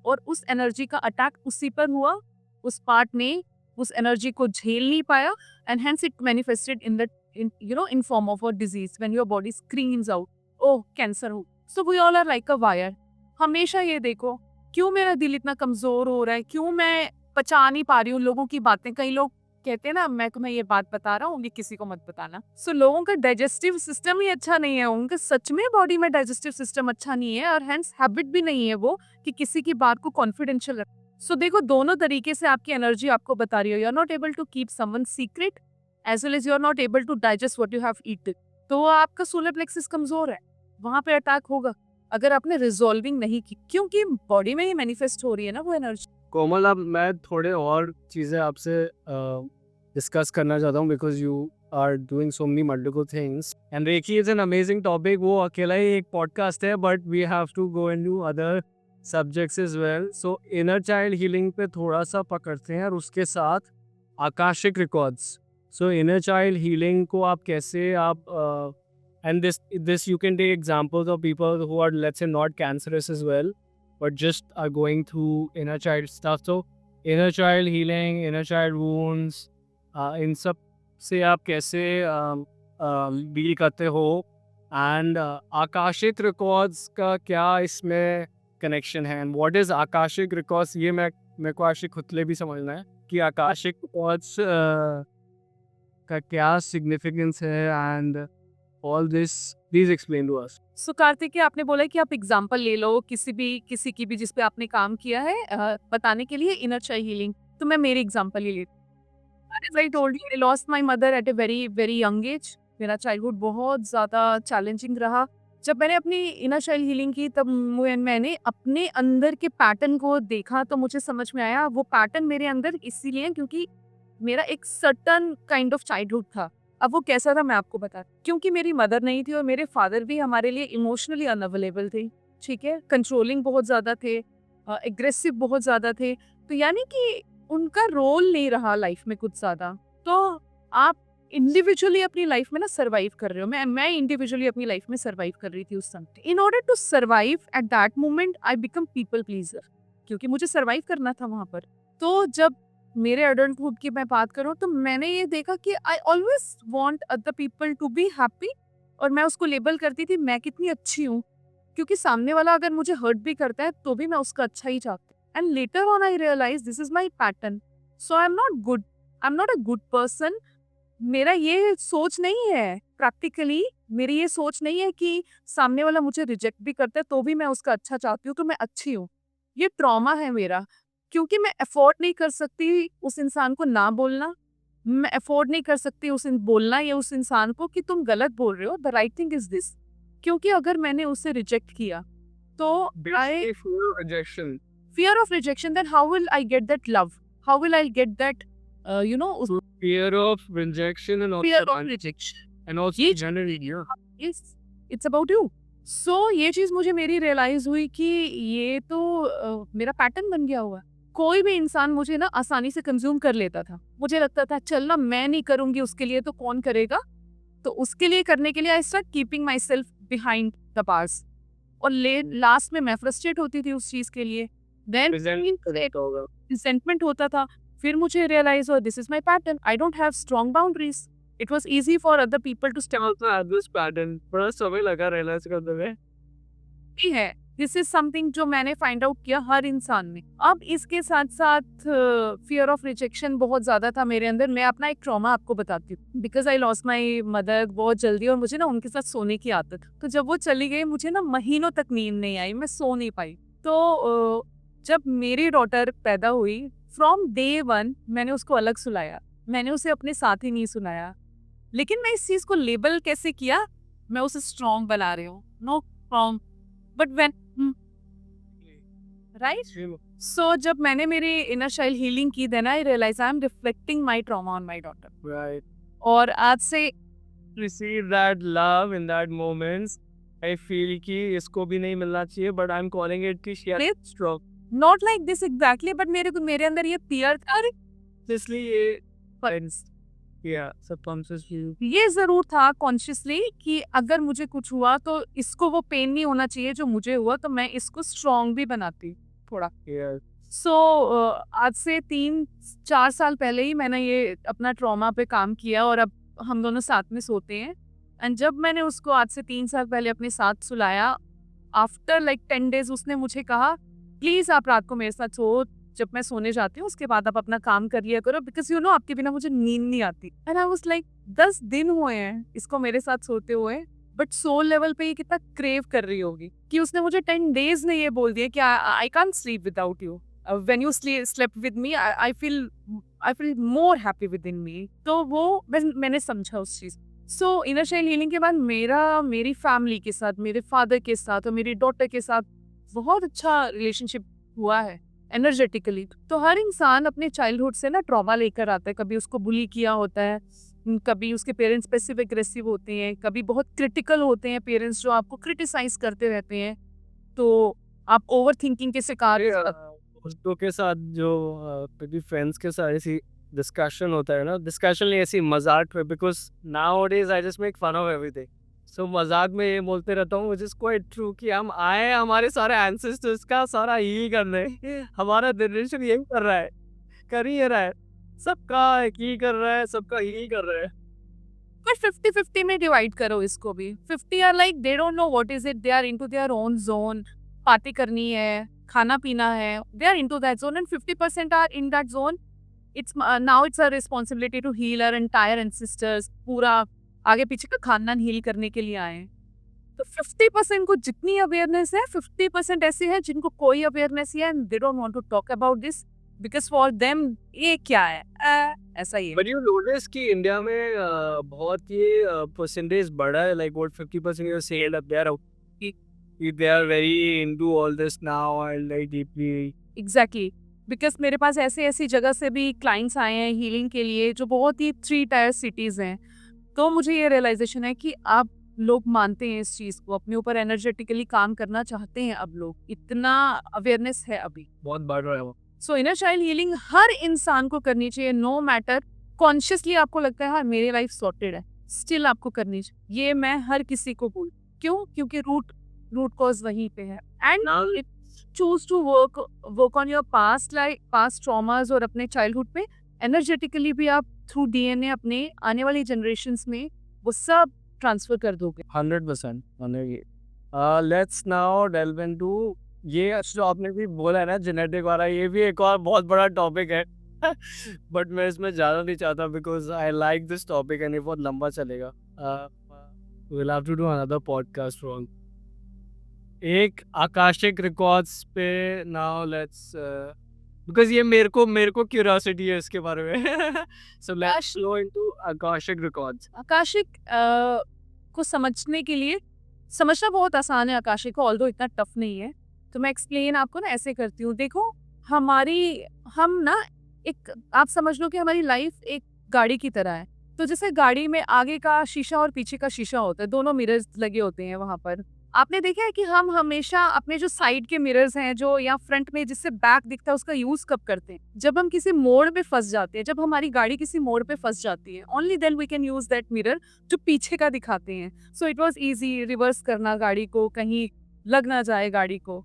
Speaker 2: और उस एनर्जी का अटैक उसी पर हुआ। उस पार्ट ने उस एनर्जी को झेल नहीं पाया and hence it manifested in form of a disease when your body screams out, oh cancer हो। So we all are like a wire। हमेशा ये देखो क्यों मेरा दिल इतना कमजोर हो रहा है, क्यों मैं पचा नहीं पा रही हूँ लोगों की बातें। कई लोग कहते हैं ना मैं तुम्हें ये बात बता रहा हूँ, ये किसी को मत बताना। सो लोगों का डाइजेस्टिव सिस्टम ही अच्छा नहीं है, उनका सच में बॉडी में डाइजेस्टिव सिस्टम अच्छा नहीं है और हेंस हैबिट भी नहीं है वो कि किसी की बात को कॉन्फिडेंशियल रख। सो देखो दोनों तरीके से आपकी एनर्जी आपको बता रही हो। You are not able to keep someone secret as well as you are not able to digest what you have eaten. तो आपका सोलर प्लेक्सिस कमजोर है, वहां पे अटैक होगा अगर आपने रिजॉल्विंग नहीं की, क्योंकि बॉडी में ही मैनिफेस्ट हो रही है ना वो एनर्जी।
Speaker 1: कोमल, अब मैं थोड़े और चीज़ें आपसे डिस्कस करना चाहता हूँ because you are doing so many multiple things and reiki is an amazing topic. वो अकेला ही एक पॉडकास्ट है but we have to go into other subjects as well. So inner child healing पे थोड़ा सा पकड़ते हैं और उसके साथ Akashic records. So inner child healing को आप कैसे आप and this you can take examples of people who are, let's say, not cancerous as well but just are going through inner child stuff. So inner child healing, inner child wounds, इन सब से आप कैसे deal करते हो and Akashic records का क्या इसमें connection है and what is Akashic records. ये मेरे को actually खुद ले भी समझना है कि आकाशिक रिकॉर्ड्स का क्या सिग्निफिकेंस है and all this, please explain to us.
Speaker 2: सो कार्तिक, आपने बोला कि आप एग्जांपल ले लो किसी की भी जिस पे आपने काम किया है बताने के लिए इनर चाइल्ड हीलिंग। तो मैं मेरी एग्जांपल ही लेती हूँ। As I told you, I lost my mother at a very very young age। मेरा चाइल्डहुड बहुत ज़्यादा चैलेंजिंग रहा। जब मैंने अपनी इनर चाइल्ड हीलिंग की तब मैंने अपने अंदर के पैटर्न को देखा तो मुझे समझ में आया वो पैटर्न मेरे अंदर इसीलिए क्योंकि मेरा एक सर्टन काइंड ऑफ चाइल्डहुड था। अब वो कैसा था मैं आपको बता, क्योंकि मेरी मदर नहीं थी और मेरे फादर भी हमारे लिए इमोशनली अनअवेलेबल थे, ठीक है, कंट्रोलिंग बहुत ज़्यादा थे, एग्रेसिव बहुत ज़्यादा थे। तो यानी कि उनका रोल नहीं रहा लाइफ में कुछ ज़्यादा। तो आप इंडिविजुअली अपनी लाइफ में ना सर्वाइव कर रहे हो। मैं इंडिविजुअली अपनी लाइफ में सर्वाइव कर रही थी उस समय। In order to survive at that moment I become people pleaser, क्योंकि मुझे सर्वाइव करना था वहाँ पर। तो जब मेरे अडल्टहुड की मैं बात करूँ तो मैंने ये देखा कि I always want other people to be happy और मैं उसको लेबल करती थी मैं कितनी अच्छी हूँ, क्योंकि सामने वाला अगर मुझे हर्ट भी करता है तो भी मैं उसका अच्छा ही चाहती हूँ। And later on I realise this is my pattern. So I am not good, I am not a good person. मेरा ये सोच नहीं है, प्रैक्टिकली मेरी ये सोच नहीं है कि सामने वाला मुझे रिजेक्ट भी करता है तो भी मैं उसका अच्छा चाहती हूँ तो मैं अच्छी हूँ। ये ट्रॉमा है मेरा, क्योंकि मैं अफोर्ड नहीं कर सकती उस इंसान को ना बोलना। मैं अफोर्ड नहीं कर सकती बोलना या उस इंसान को कि तुम गलत बोल रहे हो, the right thing is this. क्योंकि अगर मैंने उसे रिजेक्ट किया तो आई fear of rejection, then how will I get that love? How will I get that
Speaker 1: Fear of rejection and also
Speaker 2: fear of rejection?
Speaker 1: and also
Speaker 2: ये
Speaker 1: generally
Speaker 2: Yes, it's about you. So ये चीज मुझे मेरी realise हुई कि ये तो मेरा पैटर्न बन गया हुआ है। कोई भी इंसान मुझे ना आसानी से कंज्यूम कर लेता था। मुझे लगता था चल ना मैं नहीं करूंगी उसके लिए तो कौन करेगा, तो उसके लिए करने के लिए I start keeping my self behind the bars और लास्ट में मैं फ्रस्ट्रेट होती थी उस चीज के लिए। देन रिसेंटमेंट होता था। फिर मुझे रियलाइज हुआ this is my pattern, I don't have strong boundaries. It was easy for other people to step
Speaker 1: also had this pattern. बड़ा समय लगा realize करने में।
Speaker 2: है दिस इज समथिंग जो मैंने फाइंड आउट किया हर इंसान में। अब इसके साथ साथ फियर ऑफ रिजेक्शन बहुत ज़्यादा था मेरे अंदर। मैं अपना एक ट्रॉमा आपको बताती हूँ। Because I lost my mother बहुत जल्दी, और मुझे ना उनके साथ सोने की आदत। तो जब वो चली गई मुझे ना महीनों तक नींद नहीं आई, मैं सो नहीं पाई। तो जब मेरी डॉटर पैदा हुई, फ्रॉम डे वन मैंने उसको अलग सुलाया, मैंने उसे अपने साथ ही नहीं सुनाया। लेकिन मैं इस चीज़ को लेबल कैसे किया, मैं उसे स्ट्रॉन्ग बना रही हूँ, no problem, but when right. So जब मैंने मेरी इनर चाइल्ड हीलिंग की, then I realize I am reflecting my trauma on my daughter.
Speaker 1: Right.
Speaker 2: और आज से
Speaker 1: Receive that love in that moments. I feel कि इसको भी नहीं मिलना चाहिए, but I'm calling it कि she has strong.
Speaker 2: Not like this exactly, but मेरे अंदर ये फियर था, अरे
Speaker 1: इसलिए ये friends, yeah, subconsciously.
Speaker 2: ये जरूर था कॉन्शियसली कि अगर मुझे कुछ हुआ तो इसको वो पेन नहीं होना चाहिए जो मुझे हुआ, तो मैं इसको स्ट्रॉन्ग भी बनाती थोड़ा।
Speaker 1: Yeah.
Speaker 2: सो आज से 3-4 साल पहले ही मैंने ये अपना ट्रॉमा पे काम किया, और अब हम दोनों साथ में सोते हैं। एंड जब मैंने उसको आज से 3 साल पहले अपने साथ सुलाया, आफ्टर लाइक 10 डेज उसने मुझे कहा, प्लीज़ आप रात को मेरे साथ सो, जब मैं सोने जाती हूँ उसके बाद आप अपना काम कर लिया करो, बिकॉज यू नो आपके बिना मुझे नींद नहीं आती। एंड आई वाज लाइक 10 दिन हुए हैं इसको मेरे साथ सोते हुए, बट सोल लेवल पे ये कितना क्रेव कर रही होगी कि उसने मुझे 10 डेज में ये बोल दिया कि I can't sleep without you. When you slept with me I feel more happy within me. तो वो मैंने समझा उस चीज़। सो इनर चाइल्ड हीलिंग के बाद मेरी फैमिली के साथ, मेरे फादर के साथ और मेरी डॉटर के साथ बहुत अच्छा रिलेशनशिप हुआ है एनर्जेटिकली। तो हर इंसान अपने चाइल्डहुड से ना ट्रॉमा लेकर आता है। कभी उसको बुली किया होता है, कभी उसके पेरेंट्स पैसिव एग्रेसिव होते हैं, कभी बहुत क्रिटिकल होते हैं पेरेंट्स जो आपको क्रिटिसाइज करते रहते हैं, तो आप ओवर थिंकिंग के शिकार
Speaker 1: दोस्तों के साथ जो कभी फ्रेंड्स के साथ ऐसी डिस्कशन होता है ना, डिस्कशन नहीं ऐसी मजाक पे, because nowadays I just make fun of everything. So मजाक में ये बोलते रहता हूँ व्हिच इज क्वाइट ट्रू कि हम आए हमारे सारे एंसेस्टर्स का सारा हील करने, हमारा जनरेशन यही कर रहा है, कर ही रहा है, सबका ही कर रहा है, सबका ही कर रहा है।
Speaker 2: पर 50-50 में डिवाइड करो इसको भी। 50 are like they don't know what is it, they are into their own zone, party करनी है, खाना पीना है, they are into that zone, and 50% are in that zone. It's now it's a responsibility to heal our entire ancestors, पूरा आगे पीछे का खानदान हील करने के लिए आए हैं। तो 50% को जितनी अवेयरनेस है, 50% ऐसे हैं जिनको कोई अवेयरनेस है and they don't want to talk about this, because for them ये क्या है, ऐसा ही है।
Speaker 1: बट यू नोटिस कि इंडिया में बहुत ये परसेंटेज बढ़ा है, like what 50% you said that they are very into all this now and like deeply.
Speaker 2: Exactly, because मेरे पास ऐसी जगह से भी क्लाइंट्स आए हैं हीलिंग के लिए जो बहुत ही 3 टायर सिटीज़ हैं। तो मुझे ये रियलाइजेशन है कि आप लोग मानते हैं इस चीज़ को, अपने ऊपर एनर्जेटिकली काम करना चाहते हैं। अब लोग इतना अवेयरनेस है अभी,
Speaker 1: बहुत बढ़ रहा है वो।
Speaker 2: सो इनर चाइल्ड हीलिंग हर इंसान को करनी चाहिए, नो मैटर कॉन्शियसली आपको लगता है हाँ मेरी लाइफ सॉर्टेड है, स्टिल आपको करनी चाहिए। ये मैं हर किसी को बोल, क्यों? क्योंकि रूट कॉज वहीं पे है। And choose to work on your past life, past traumas, और अपने चाइल्डहुड पे एनर्जेटिकली भी आप थ्रू डीएनए अपने आने वाली जनरेशंस में वो सब ट्रांसफर कर दोगे।
Speaker 1: 100%। लेट्स नाउ डेल्व इनटू ये जो आपने भी बोला है ना जेनेटिक वाला, ये भी एक और बहुत बड़ा टॉपिक है। बट मैं इसमें ज़्यादा नहीं चाहता because I like this topic and ये बहुत लंबा चलेगा। Will have to do another podcast on एक आकाशिक रिकॉर्ड्स पे। नाउ लेट्स बिकॉज ये मेरे को क्यूरियोसिटी है इसके बारे में। So let's go into Akashic records.
Speaker 2: Akashic को समझने के लिए, समझना बहुत आसान है आकाशिक को, ऑल्दो इतना टफ नहीं है। तो मैं एक्सप्लेन आपको ना ऐसे करती हूँ। देखो हम ना एक, आप समझ लो कि हमारी लाइफ एक गाड़ी की तरह है। तो जैसे गाड़ी में आगे का शीशा और पीछे का शीशा होता है, दोनों मिरर्स लगे होते हैं वहां पर। आपने देखा है कि हम हमेशा अपने जो साइड के मिरर्स हैं, जो या फ्रंट में जिससे बैक दिखता है, उसका यूज कब करते हैं? जब हम किसी मोड़ पे फंस जाते हैं, जब हमारी गाड़ी किसी मोड़ पे फंस जाती है, only then we can use that mirror जो पीछे का दिखाते हैं। So it was easy reverse करना गाड़ी को, कहीं लग ना जाए गाड़ी को।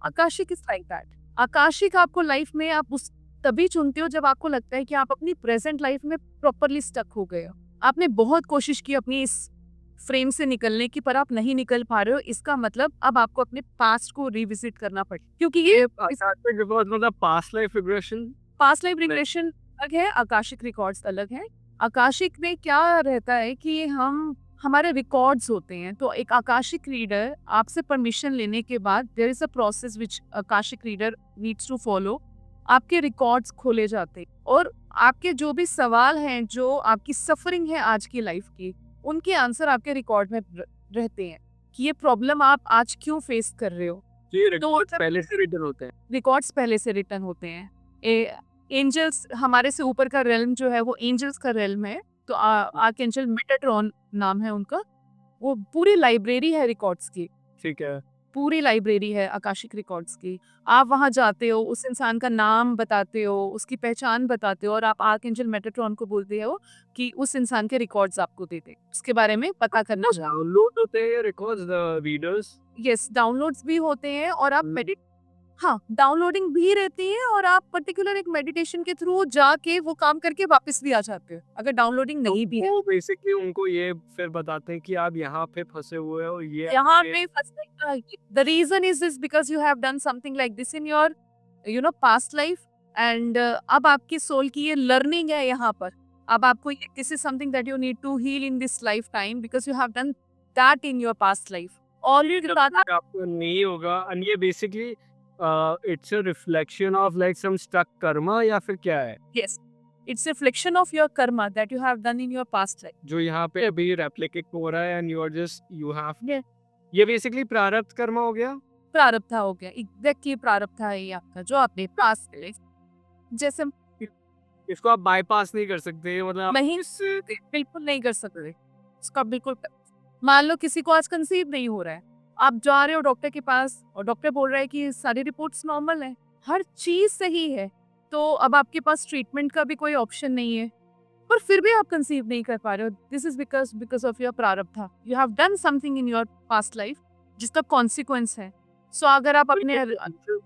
Speaker 2: Akashic is like that. Akashic आपको लाइफ में आप उस तभी चुनते हो जब आपको लगता है कि आप अपनी प्रेजेंट लाइफ में प्रॉपरली स्टक हो गए हो। आपने बहुत कोशिश की अपनी इस फ्रेम से निकलने की, पर आप नहीं निकल पा रहे हो, इसका मतलब अब आपको अपने पास्ट को रिविजिट करना पड़े, क्योंकि ये
Speaker 1: मतलब past life regression.
Speaker 2: Past life regression अलग है, आकाशिक रिकॉर्ड्स अलग है। आकाशिक में क्या रहता है कि हम हमारे रिकॉर्ड्स होते हैं, तो एक आकाशिक रीडर आपसे परमिशन लेने के बाद there is a process which Akashic reader needs to follow. आपके रिकॉर्ड्स खोले जाते हैं और आपके जो भी सवाल हैं, जो आपकी सफरिंग है आज की लाइफ की, उनके आंसर आपके रिकॉर्ड में रहते हैं कि ये प्रॉब्लम आप आज क्यों फेस कर रहे हो।
Speaker 1: ये
Speaker 2: तो
Speaker 1: रिकॉर्ड पहले से रिटर्न होते हैं।
Speaker 2: रिकॉर्ड्स पहले से रिटर्न होते हैं। एंजल्स, हमारे से ऊपर का रेल्म जो है वो एंजल्स का रेल्म है, तो आर्कएंजल मेटाट्रॉन नाम है उनका। वो पूरी लाइब्रेरी है रिकॉर्ड्स की,
Speaker 1: ठीक है।
Speaker 2: पूरी लाइब्रेरी है आकाशिक रिकॉर्ड्स की। आप वहाँ जाते हो, उस इंसान का नाम बताते हो, उसकी पहचान बताते हो, और आप आर्कएंजल मेटाट्रॉन को बोलते हो कि उस इंसान के रिकॉर्ड्स आपको दे दे, उसके बारे में पता करना चाहो।
Speaker 1: डाउनलोड होते हैं records the readers.
Speaker 2: Yes, downloads भी होते हैं और आप हाँ, डाउनलोडिंग भी रहती है, और आप पर्टिकुलर एक मेडिटेशन के थ्रू जाके वो काम करके वापस भी आ जाते हो अगर डाउनलोडिंग नहीं भी है।
Speaker 1: वो बेसिकली उनको ये फिर बताते हैं कि आप यहाँ पे फंसे हुए हो, ये
Speaker 2: यहाँ पे फंसने the reason is this because you have done something like this in your past life, and अब आपकी सोल की ये लर्निंग है यहाँ पर। अब आपको this is something that you need to heal in this lifetime because you have done that in your past life. Already
Speaker 1: आपको नहीं होगा, एंड ये basically it's a reflection of like some stuck karma, या फिर क्या है?
Speaker 2: yes, it's reflection of your karma that you have done in your past life.
Speaker 1: जो यहाँ पे अभी रेप्लिकेट हो रहा है, and you are just you have
Speaker 2: Yeah.
Speaker 1: ये बेसिकली प्रारब्ध कर्मा हो गया।
Speaker 2: प्रारब्ध हो गया, एग्जैक्टली प्रारब्ध है ये आपका जो आपने पास्ट लाइफ, जैसे
Speaker 1: इसको आप बाईपास नहीं कर सकते, मतलब आप
Speaker 2: नहीं बिल्कुल नहीं कर सकते इसका, बिल्कुल। मान लो किसी को आज कंसीव नहीं हो रहा है, आप जा रहे हो डॉक्टर के पास और डॉक्टर बोल रहा है कि सारी रिपोर्ट्स नॉर्मल है, हर चीज सही है, तो अब आपके पास ट्रीटमेंट का भी कोई ऑप्शन नहीं है, पर फिर भी आप कंसीव नहीं कर पा रहे हो। This is because of your प्रारब्ध। You have done something in your past life जिसका कॉन्सिक्वेंस है। सो अगर आप अपने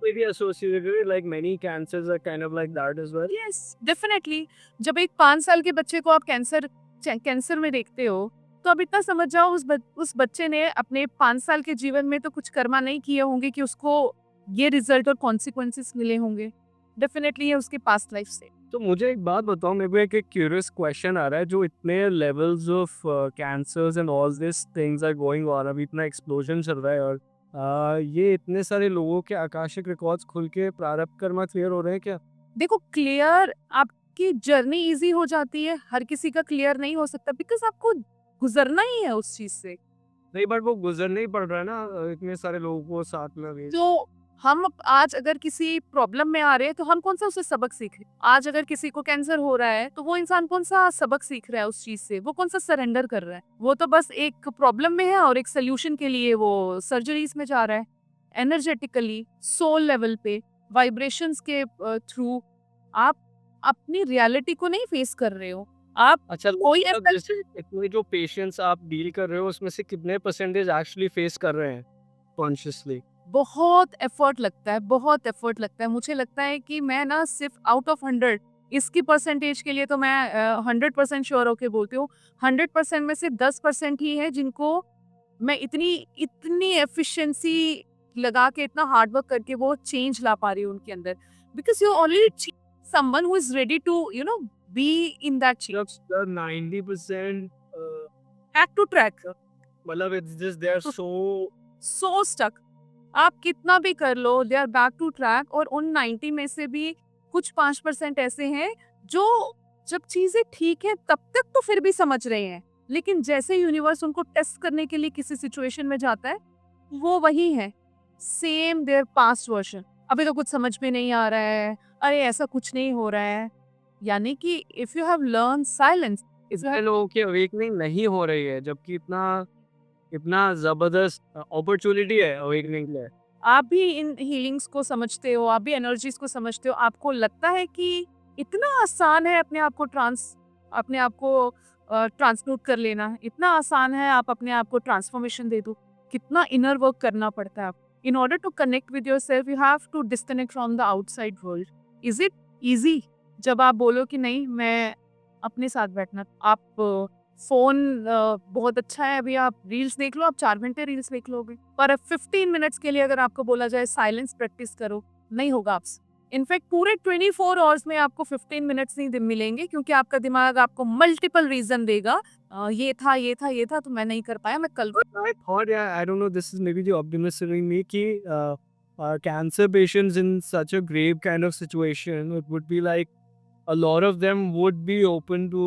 Speaker 1: maybe associated like many cancers are kind of like that as well.
Speaker 2: Yes definitely, जब एक 5 साल के बच्चे को आप कैंसर में देखते हो, तो अब इतना समझ जाओ उस बच्चे ने अपने 5 साल के जीवन में तो कुछ कर्मा नहीं किए होंगे कि उसको ये रिजल्ट और कॉन्सिक्वेंसेस मिले होंगे। डेफिनेटली ये उसके पास्ट लाइफ से।
Speaker 1: तो मुझे एक बात बताओ, मेरे को एक क्यूरियस क्वेश्चन आ रहा है, जो इतने levels of cancers and all this things are going on, अभी इतना एक्सप्लोजन चल रहा है, और ये इतने सारे लोगों के आकाशिक रिकॉर्ड्स खुल के प्रारब्ध कर्मा क्लियर हो रहे हैं क्या?
Speaker 2: देखो, क्लियर आपकी जर्नी इजी हो जाती है, हर किसी का क्लियर नहीं हो सकता बिकॉज आपको गुजरना ही है उस चीज से।
Speaker 1: नहीं, बट वो गुजरना ही पड़ रहा है ना, इतने सारे लोगों को साथ में अभी।
Speaker 2: तो हम आज अगर किसी प्रॉब्लम में आ रहे हैं तो हम कौन सा उससे सबक सीख रहे हैं? आज अगर किसी को कैंसर हो रहा है तो वो इंसान कौन सा सबक सीख रहा है उस चीज से? वो कौन सा सरेंडर कर रहा है? वो तो बस एक प्रॉब्लम में है और एक सोल्यूशन के लिए वो सर्जरीज में जा रहा है। एनर्जेटिकली, सोल लेवल पे, वाइब्रेशंस के थ्रू आप अपनी रियलिटी को नहीं फेस कर रहे हो। आप
Speaker 1: अच्छा,
Speaker 2: कोई
Speaker 1: मतलब जैसे इतने जो पेशेंट्स आप डील कर रहे हो, उसमें से कितने परसेंटेज एक्चुअली फेस कर रहे हैं कॉन्शियसली?
Speaker 2: बहुत एफर्ट लगता है, बहुत एफर्ट लगता है। मुझे लगता है कि मैं ना सिर्फ आउट ऑफ 100 इसकी परसेंटेज के लिए तो मैं 100% श्योर होके बोलती हूँ, 100% में से 10% ही है जिनको मैं इतनी एफिशिएंसी लगा के, इतना हार्ड वर्क करके वो चेंज ला पा रही हूँ उनके अंदर, because you already someone who is ready to be in that change.
Speaker 1: 90%
Speaker 2: back to track,
Speaker 1: मतलब it's just they are
Speaker 2: so stuck. आप कितना भी कर लो, they are back to track. और उन 90 में से भी कुछ 5% ऐसे हैं जो जब चीजें ठीक है तब तक तो फिर भी समझ रहे हैं, लेकिन जैसे यूनिवर्स उनको टेस्ट करने के लिए किसी सिचुएशन में जाता है, वो वही है, सेम देयर पास्ट वर्जन। अभी तो कुछ समझ में नहीं आ रहा है, अरे ऐसा कुछ नहीं हो रहा है। यानी कि if you have learn silence,
Speaker 1: इतने लोगों की अवेकनिंग नहीं हो रही है, जबकि इतना जबरदस्त अपॉर्चुनिटी है अवेकनिंग के लिए।
Speaker 2: आप भी इन हीलिंग्स को समझते हो, आप भी एनर्जीज को समझते हो, आपको लगता है कि इतना आसान है अपने आप को ट्रांसम्यूट कर लेना, इतना आसान है आप अपने आप को ट्रांसफॉर्मेशन दे दो। कितना इनर वर्क करना पड़ता है। In order to connect with yourself you have to disconnect from the outside world. Is it easy? जब आप बोलो कि नहीं, मैं अपने साथ बैठना, आप फ़ोन बहुत अच्छा है, अभी आप रील्स देख लो, आप 4 घंटे रील्स देख लोगे। पर अब 15 मिनट्स के लिए अगर आपको बोला जाए साइलेंस प्रैक्टिस करो, नहीं होगा आपसे। इनफैक्ट पूरे 24 आवर्स में आपको 15 मिनट्स नहीं मिलेंगे, क्योंकि आपका दिमाग आपको मल्टीपल रीज़न देगा, ये था, ये था, ये था, तो मैं नहीं कर पाया, मैं कल
Speaker 1: I thought, yeah, I don't know, this is maybe the optimist in me, कि cancer patients in such a grave kind of situation, it would be like a lot of them would be open to,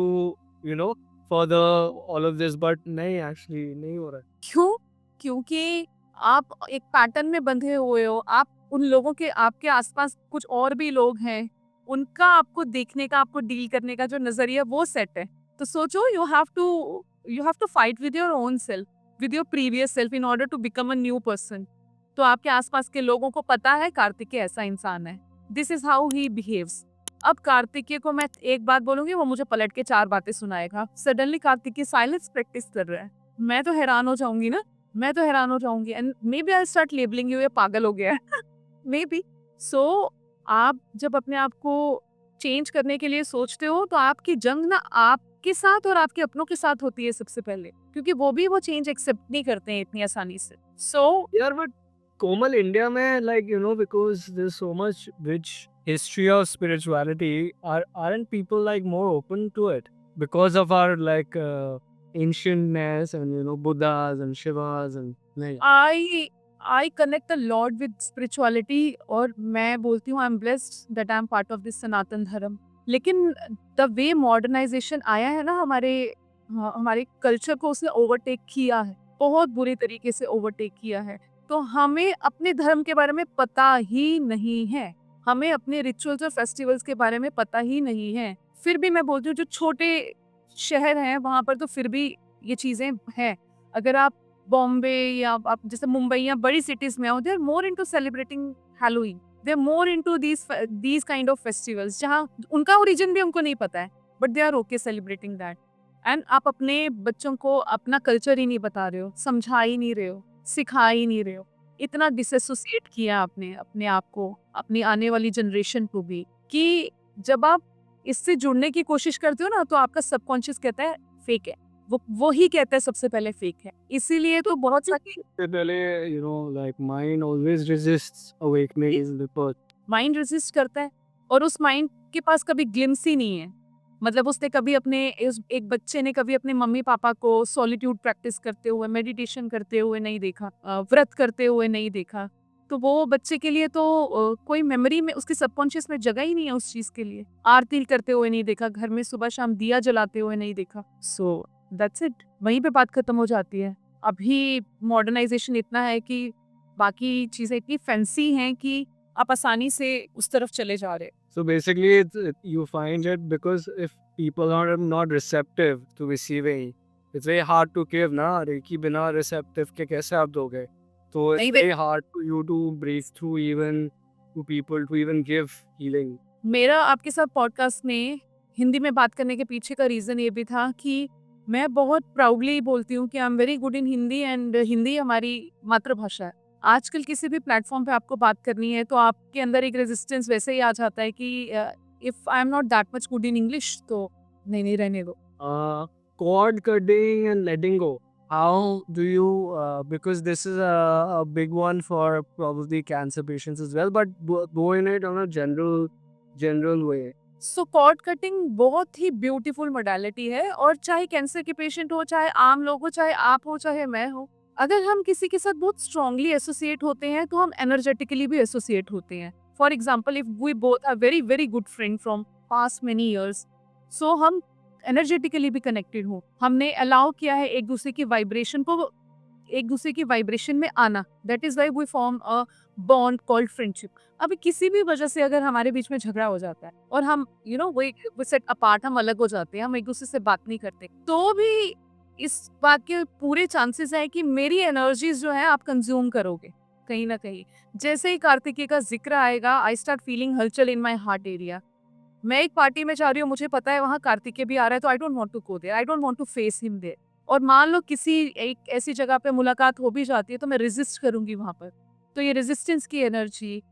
Speaker 1: you know, further all of this, but nahi, actually नहीं हो रहा है.
Speaker 2: क्यों? क्योंकि आप एक pattern में बंधे हुए हो। आप उन लोगों के आपके आसपास कुछ और भी लोग हैं, उनका आपको देखने का, आपको डील करने का जो नज़रिया वो सेट है। तो सोचो, you have to fight with your own self, with your previous self in order to become a new person. तो आपके आसपास के लोगों को पता है कार्तिकेय ऐसा इंसान है। This is how he behaves. अब कार्तिकेय को मैं एक बात बोलूँगी, वो मुझे पलट के 4 बातें सुनाएगा। सडनली कार्तिकेय साइलेंस प्रैक्टिस कर रहा है। मैं तो हैरान हो जाऊंगी ना, मैं तो हैरान हो जाऊंगी, and maybe I start labelling you, ये पागल हो गया है मे बी। सो आप जब अपने आप को चेंज करने के लिए सोचते हो, तो आपकी जंग ना आपके साथ और आपके अपनों के साथ होती है सबसे पहले, क्योंकि वो भी वो चेंज एक्सेप्ट नहीं करते हैं इतनी आसानी से। सो
Speaker 1: यार बट कोमल, इंडिया में like you know, because there's so much rich history of spirituality, aren't people like more open to it because of our like ancientness and you know Buddhas and Shivas and नहीं.
Speaker 2: I connect a lot with spirituality, और मैं बोलती हूँ I am blessed that I am part of this Sanatan Dharma. लेकिन the way modernisation आया है ना हमारे कल्चर को, उसने ओवरटेक किया है, बहुत बुरी तरीके से ओवरटेक किया है। तो हमें अपने धर्म के बारे में पता ही नहीं है, हमें अपने रिचुअल्स और फेस्टिवल्स के बारे में पता ही नहीं है। फिर भी मैं बोलती हूँ, जो छोटे शहर हैं वहाँ पर तो फिर भी ये चीज़ें हैं। अगर आप बॉम्बे या आप जैसे मुंबई या बड़ी सिटीज में हो, they are more into celebrating Halloween, they are more into these kind of festivals, जहाँ उनका ओरिजिन भी उनको नहीं पता है, but they are okay celebrating that. And आप अपने बच्चों को अपना कल्चर ही नहीं बता रहे हो, समझा ही नहीं रहे हो, सिखा ही नहीं रहे हो। इतना डिसएसोसिएट किया आपने अपने आप को, अपनी आने वाली जनरेशन को भी, कि जब आप इससे जुड़ने की कोशिश करते हो ना, तो आपका सबकॉन्शियस कहता है फेक है, वो ही कहता है सबसे पहले फेक है। इसीलिए तो बहुत सारी
Speaker 1: सबसे पहले you know like mind always resists awakening is the birth.
Speaker 2: Mind resist करता है, और उस माइंड के पास कभी ग्लिम्स ही नहीं है। मतलब उसने कभी एक बच्चे ने कभी अपने मम्मी पापा को सॉलिट्यूड प्रैक्टिस करते हुए, मेडिटेशन करते हुए नहीं देखा, व्रत करते हुए नहीं देखा, तो वो बच्चे के लिए तो कोई मेमोरी में, उसके सबकॉन्शियस में जगह ही नहीं है उस चीज के लिए। आरती करते हुए नहीं देखा, घर में सुबह शाम दिया जलाते हुए नहीं देखा। सो दैट्स इट, वहीं पे बात खत्म हो जाती है। अभी मॉडर्नाइजेशन इतना है कि बाकी चीजें इतनी फैंसी हैं कि आप आसानी से उस तरफ चले जा रहे।
Speaker 1: So basically, you find it because if people are not receptive to receiving, it's very hard to give ना, रेकी बिना receptive के कैसे आप दोगे? तो it's
Speaker 2: नहीं,
Speaker 1: very hard for you to breathe through even to people to even give healing.
Speaker 2: मेरा आपके साथ पॉडकास्ट में हिंदी में बात करने के पीछे का रीज़न ये भी था कि मैं बहुत प्राउडली बोलती हूँ कि I am very good in Hindi, and Hindi हमारी मातृभाषा है। आजकल किसी भी प्लेटफॉर्म पे आपको बात करनी है, तो आपके अंदर एक रेजिस्टेंस वैसे ही आ जाता है कि if I am not that much good in English, तो नहीं रहने दो।
Speaker 1: Cord cutting and letting go. How do you, because this is a big one for probably cancer patients as well, but go in it on a general way.
Speaker 2: So cord cutting बहुत ही beautiful modality है, और चाहे cancer के patient हो, चाहे आम लोग हो, चाहे आप हो, चाहे मैं हो, अगर हम किसी के साथ बहुत स्ट्रांगली एसोसिएट होते हैं, तो हम एनर्जेटिकली भी एसोसिएट होते हैं। For example, if we both are very very good friend from past many years, so हम एनर्जेटिकली भी कनेक्टेड हो, हमने अलाउ किया है एक दूसरे की वाइब्रेशन को, एक दूसरे की वाइब्रेशन में आना, that is why we form a bond called friendship. अभी किसी भी वजह से अगर हमारे बीच में झगड़ा हो जाता है और हम वी सेट अपार्ट, हम अलग हो जाते हैं, हम एक दूसरे से बात नहीं करते, तो भी इस बात के पूरे चांसेस है कि मेरी एनर्जीज जो है आप कंज्यूम करोगे कहीं ना कहीं। जैसे ही कार्तिकेय का जिक्र आएगा, आई स्टार्ट फीलिंग हलचल इन माई हार्ट एरिया। मैं एक पार्टी में जा रही हूँ, मुझे पता है वहाँ कार्तिकेय भी आ रहा है, तो I don't want to go there, I don't want to face him there. और मान लो किसी एक ऐसी जगह पे मुलाकात हो भी जाती है, तो मैं रेजिस्ट करूंगी वहां पर। तो ये रेजिस्टेंस की एनर्जी,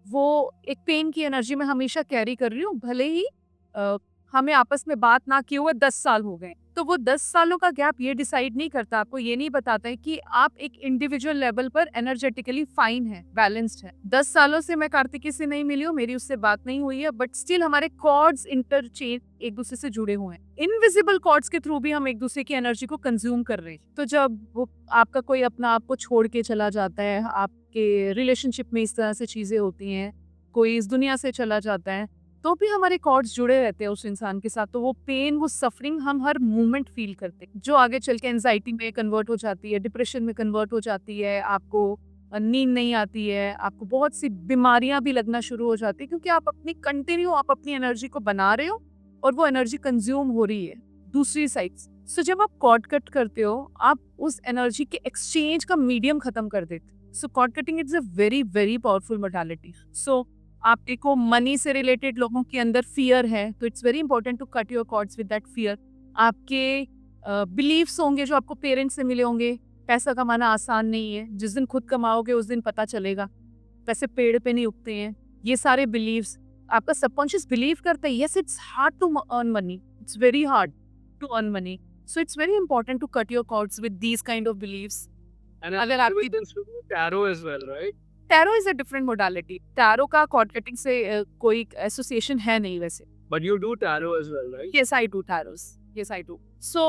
Speaker 2: वो एक पेन की एनर्जी मैं हमेशा कैरी कर रही हूँ, भले ही हमें आपस में बात ना किए हुए 10 साल हो गए। तो वो 10 सालों का गैप ये डिसाइड नहीं करता, आपको ये नहीं बताता है कि आप एक इंडिविजुअल लेवल पर एनर्जेटिकली फाइन है, बैलेंस्ड है। 10 सालों से मैं कार्तिकी से नहीं मिली हूँ, मेरी उससे बात नहीं हुई है, बट स्टिल हमारे कॉर्ड्स इंटरचेंज एक दूसरे से जुड़े हुए हैं। इनविजिबल कॉर्ड्स के थ्रू भी हम एक दूसरे की एनर्जी को कंज्यूम कर रहे हैं। तो जब वो आपका कोई अपना आपको छोड़ के चला जाता है, आपके रिलेशनशिप में इस तरह से चीजें होती हैं, कोई इस दुनिया से चला जाता है, तो भी हमारे कॉर्ड्स जुड़े रहते हैं उस इंसान के साथ। तो वो पेन, वो सफरिंग हम हर मोमेंट फील करते हैं, जो आगे चल के एंजाइटी में कन्वर्ट हो जाती है, डिप्रेशन में कन्वर्ट हो जाती है, आपको नींद नहीं आती है, आपको बहुत सी बीमारियां भी लगना शुरू हो जाती है, क्योंकि आप अपनी एनर्जी को बना रहे हो और वो एनर्जी कंज्यूम हो रही है दूसरी साइड से। सो जब आप कॉर्ड कट करते हो, आप उस एनर्जी के एक्सचेंज का मीडियम खत्म कर देते। So cord cutting is a very very powerful modality. So आप देखो, मनी से रिलेटेड लोगों के अंदर फियर है, तो it's very important to cut your cords with that fear. आपके बिलीव्स होंगे जो आपको पेरेंट्स से मिले होंगे, पैसा कमाना आसान नहीं है, जिस दिन खुद कमाओगे उस दिन पता चलेगा, पैसे पेड़ पे नहीं उगते हैं। ये सारे बिलीव्स आपका सबकॉन्शियस बिलीव करता है, yes it's hard to earn money, it's very hard to earn money. So it's very important to cut your cords with these kind of beliefs.
Speaker 1: And
Speaker 2: अगर आपकी
Speaker 1: tarot as well, right?
Speaker 2: Tarot is a different modality. Tarot का cord cutting से कोई association है नहीं वैसे।
Speaker 1: But you do tarot as well, right?
Speaker 2: Yes, I do tarots. Yes, I do. So,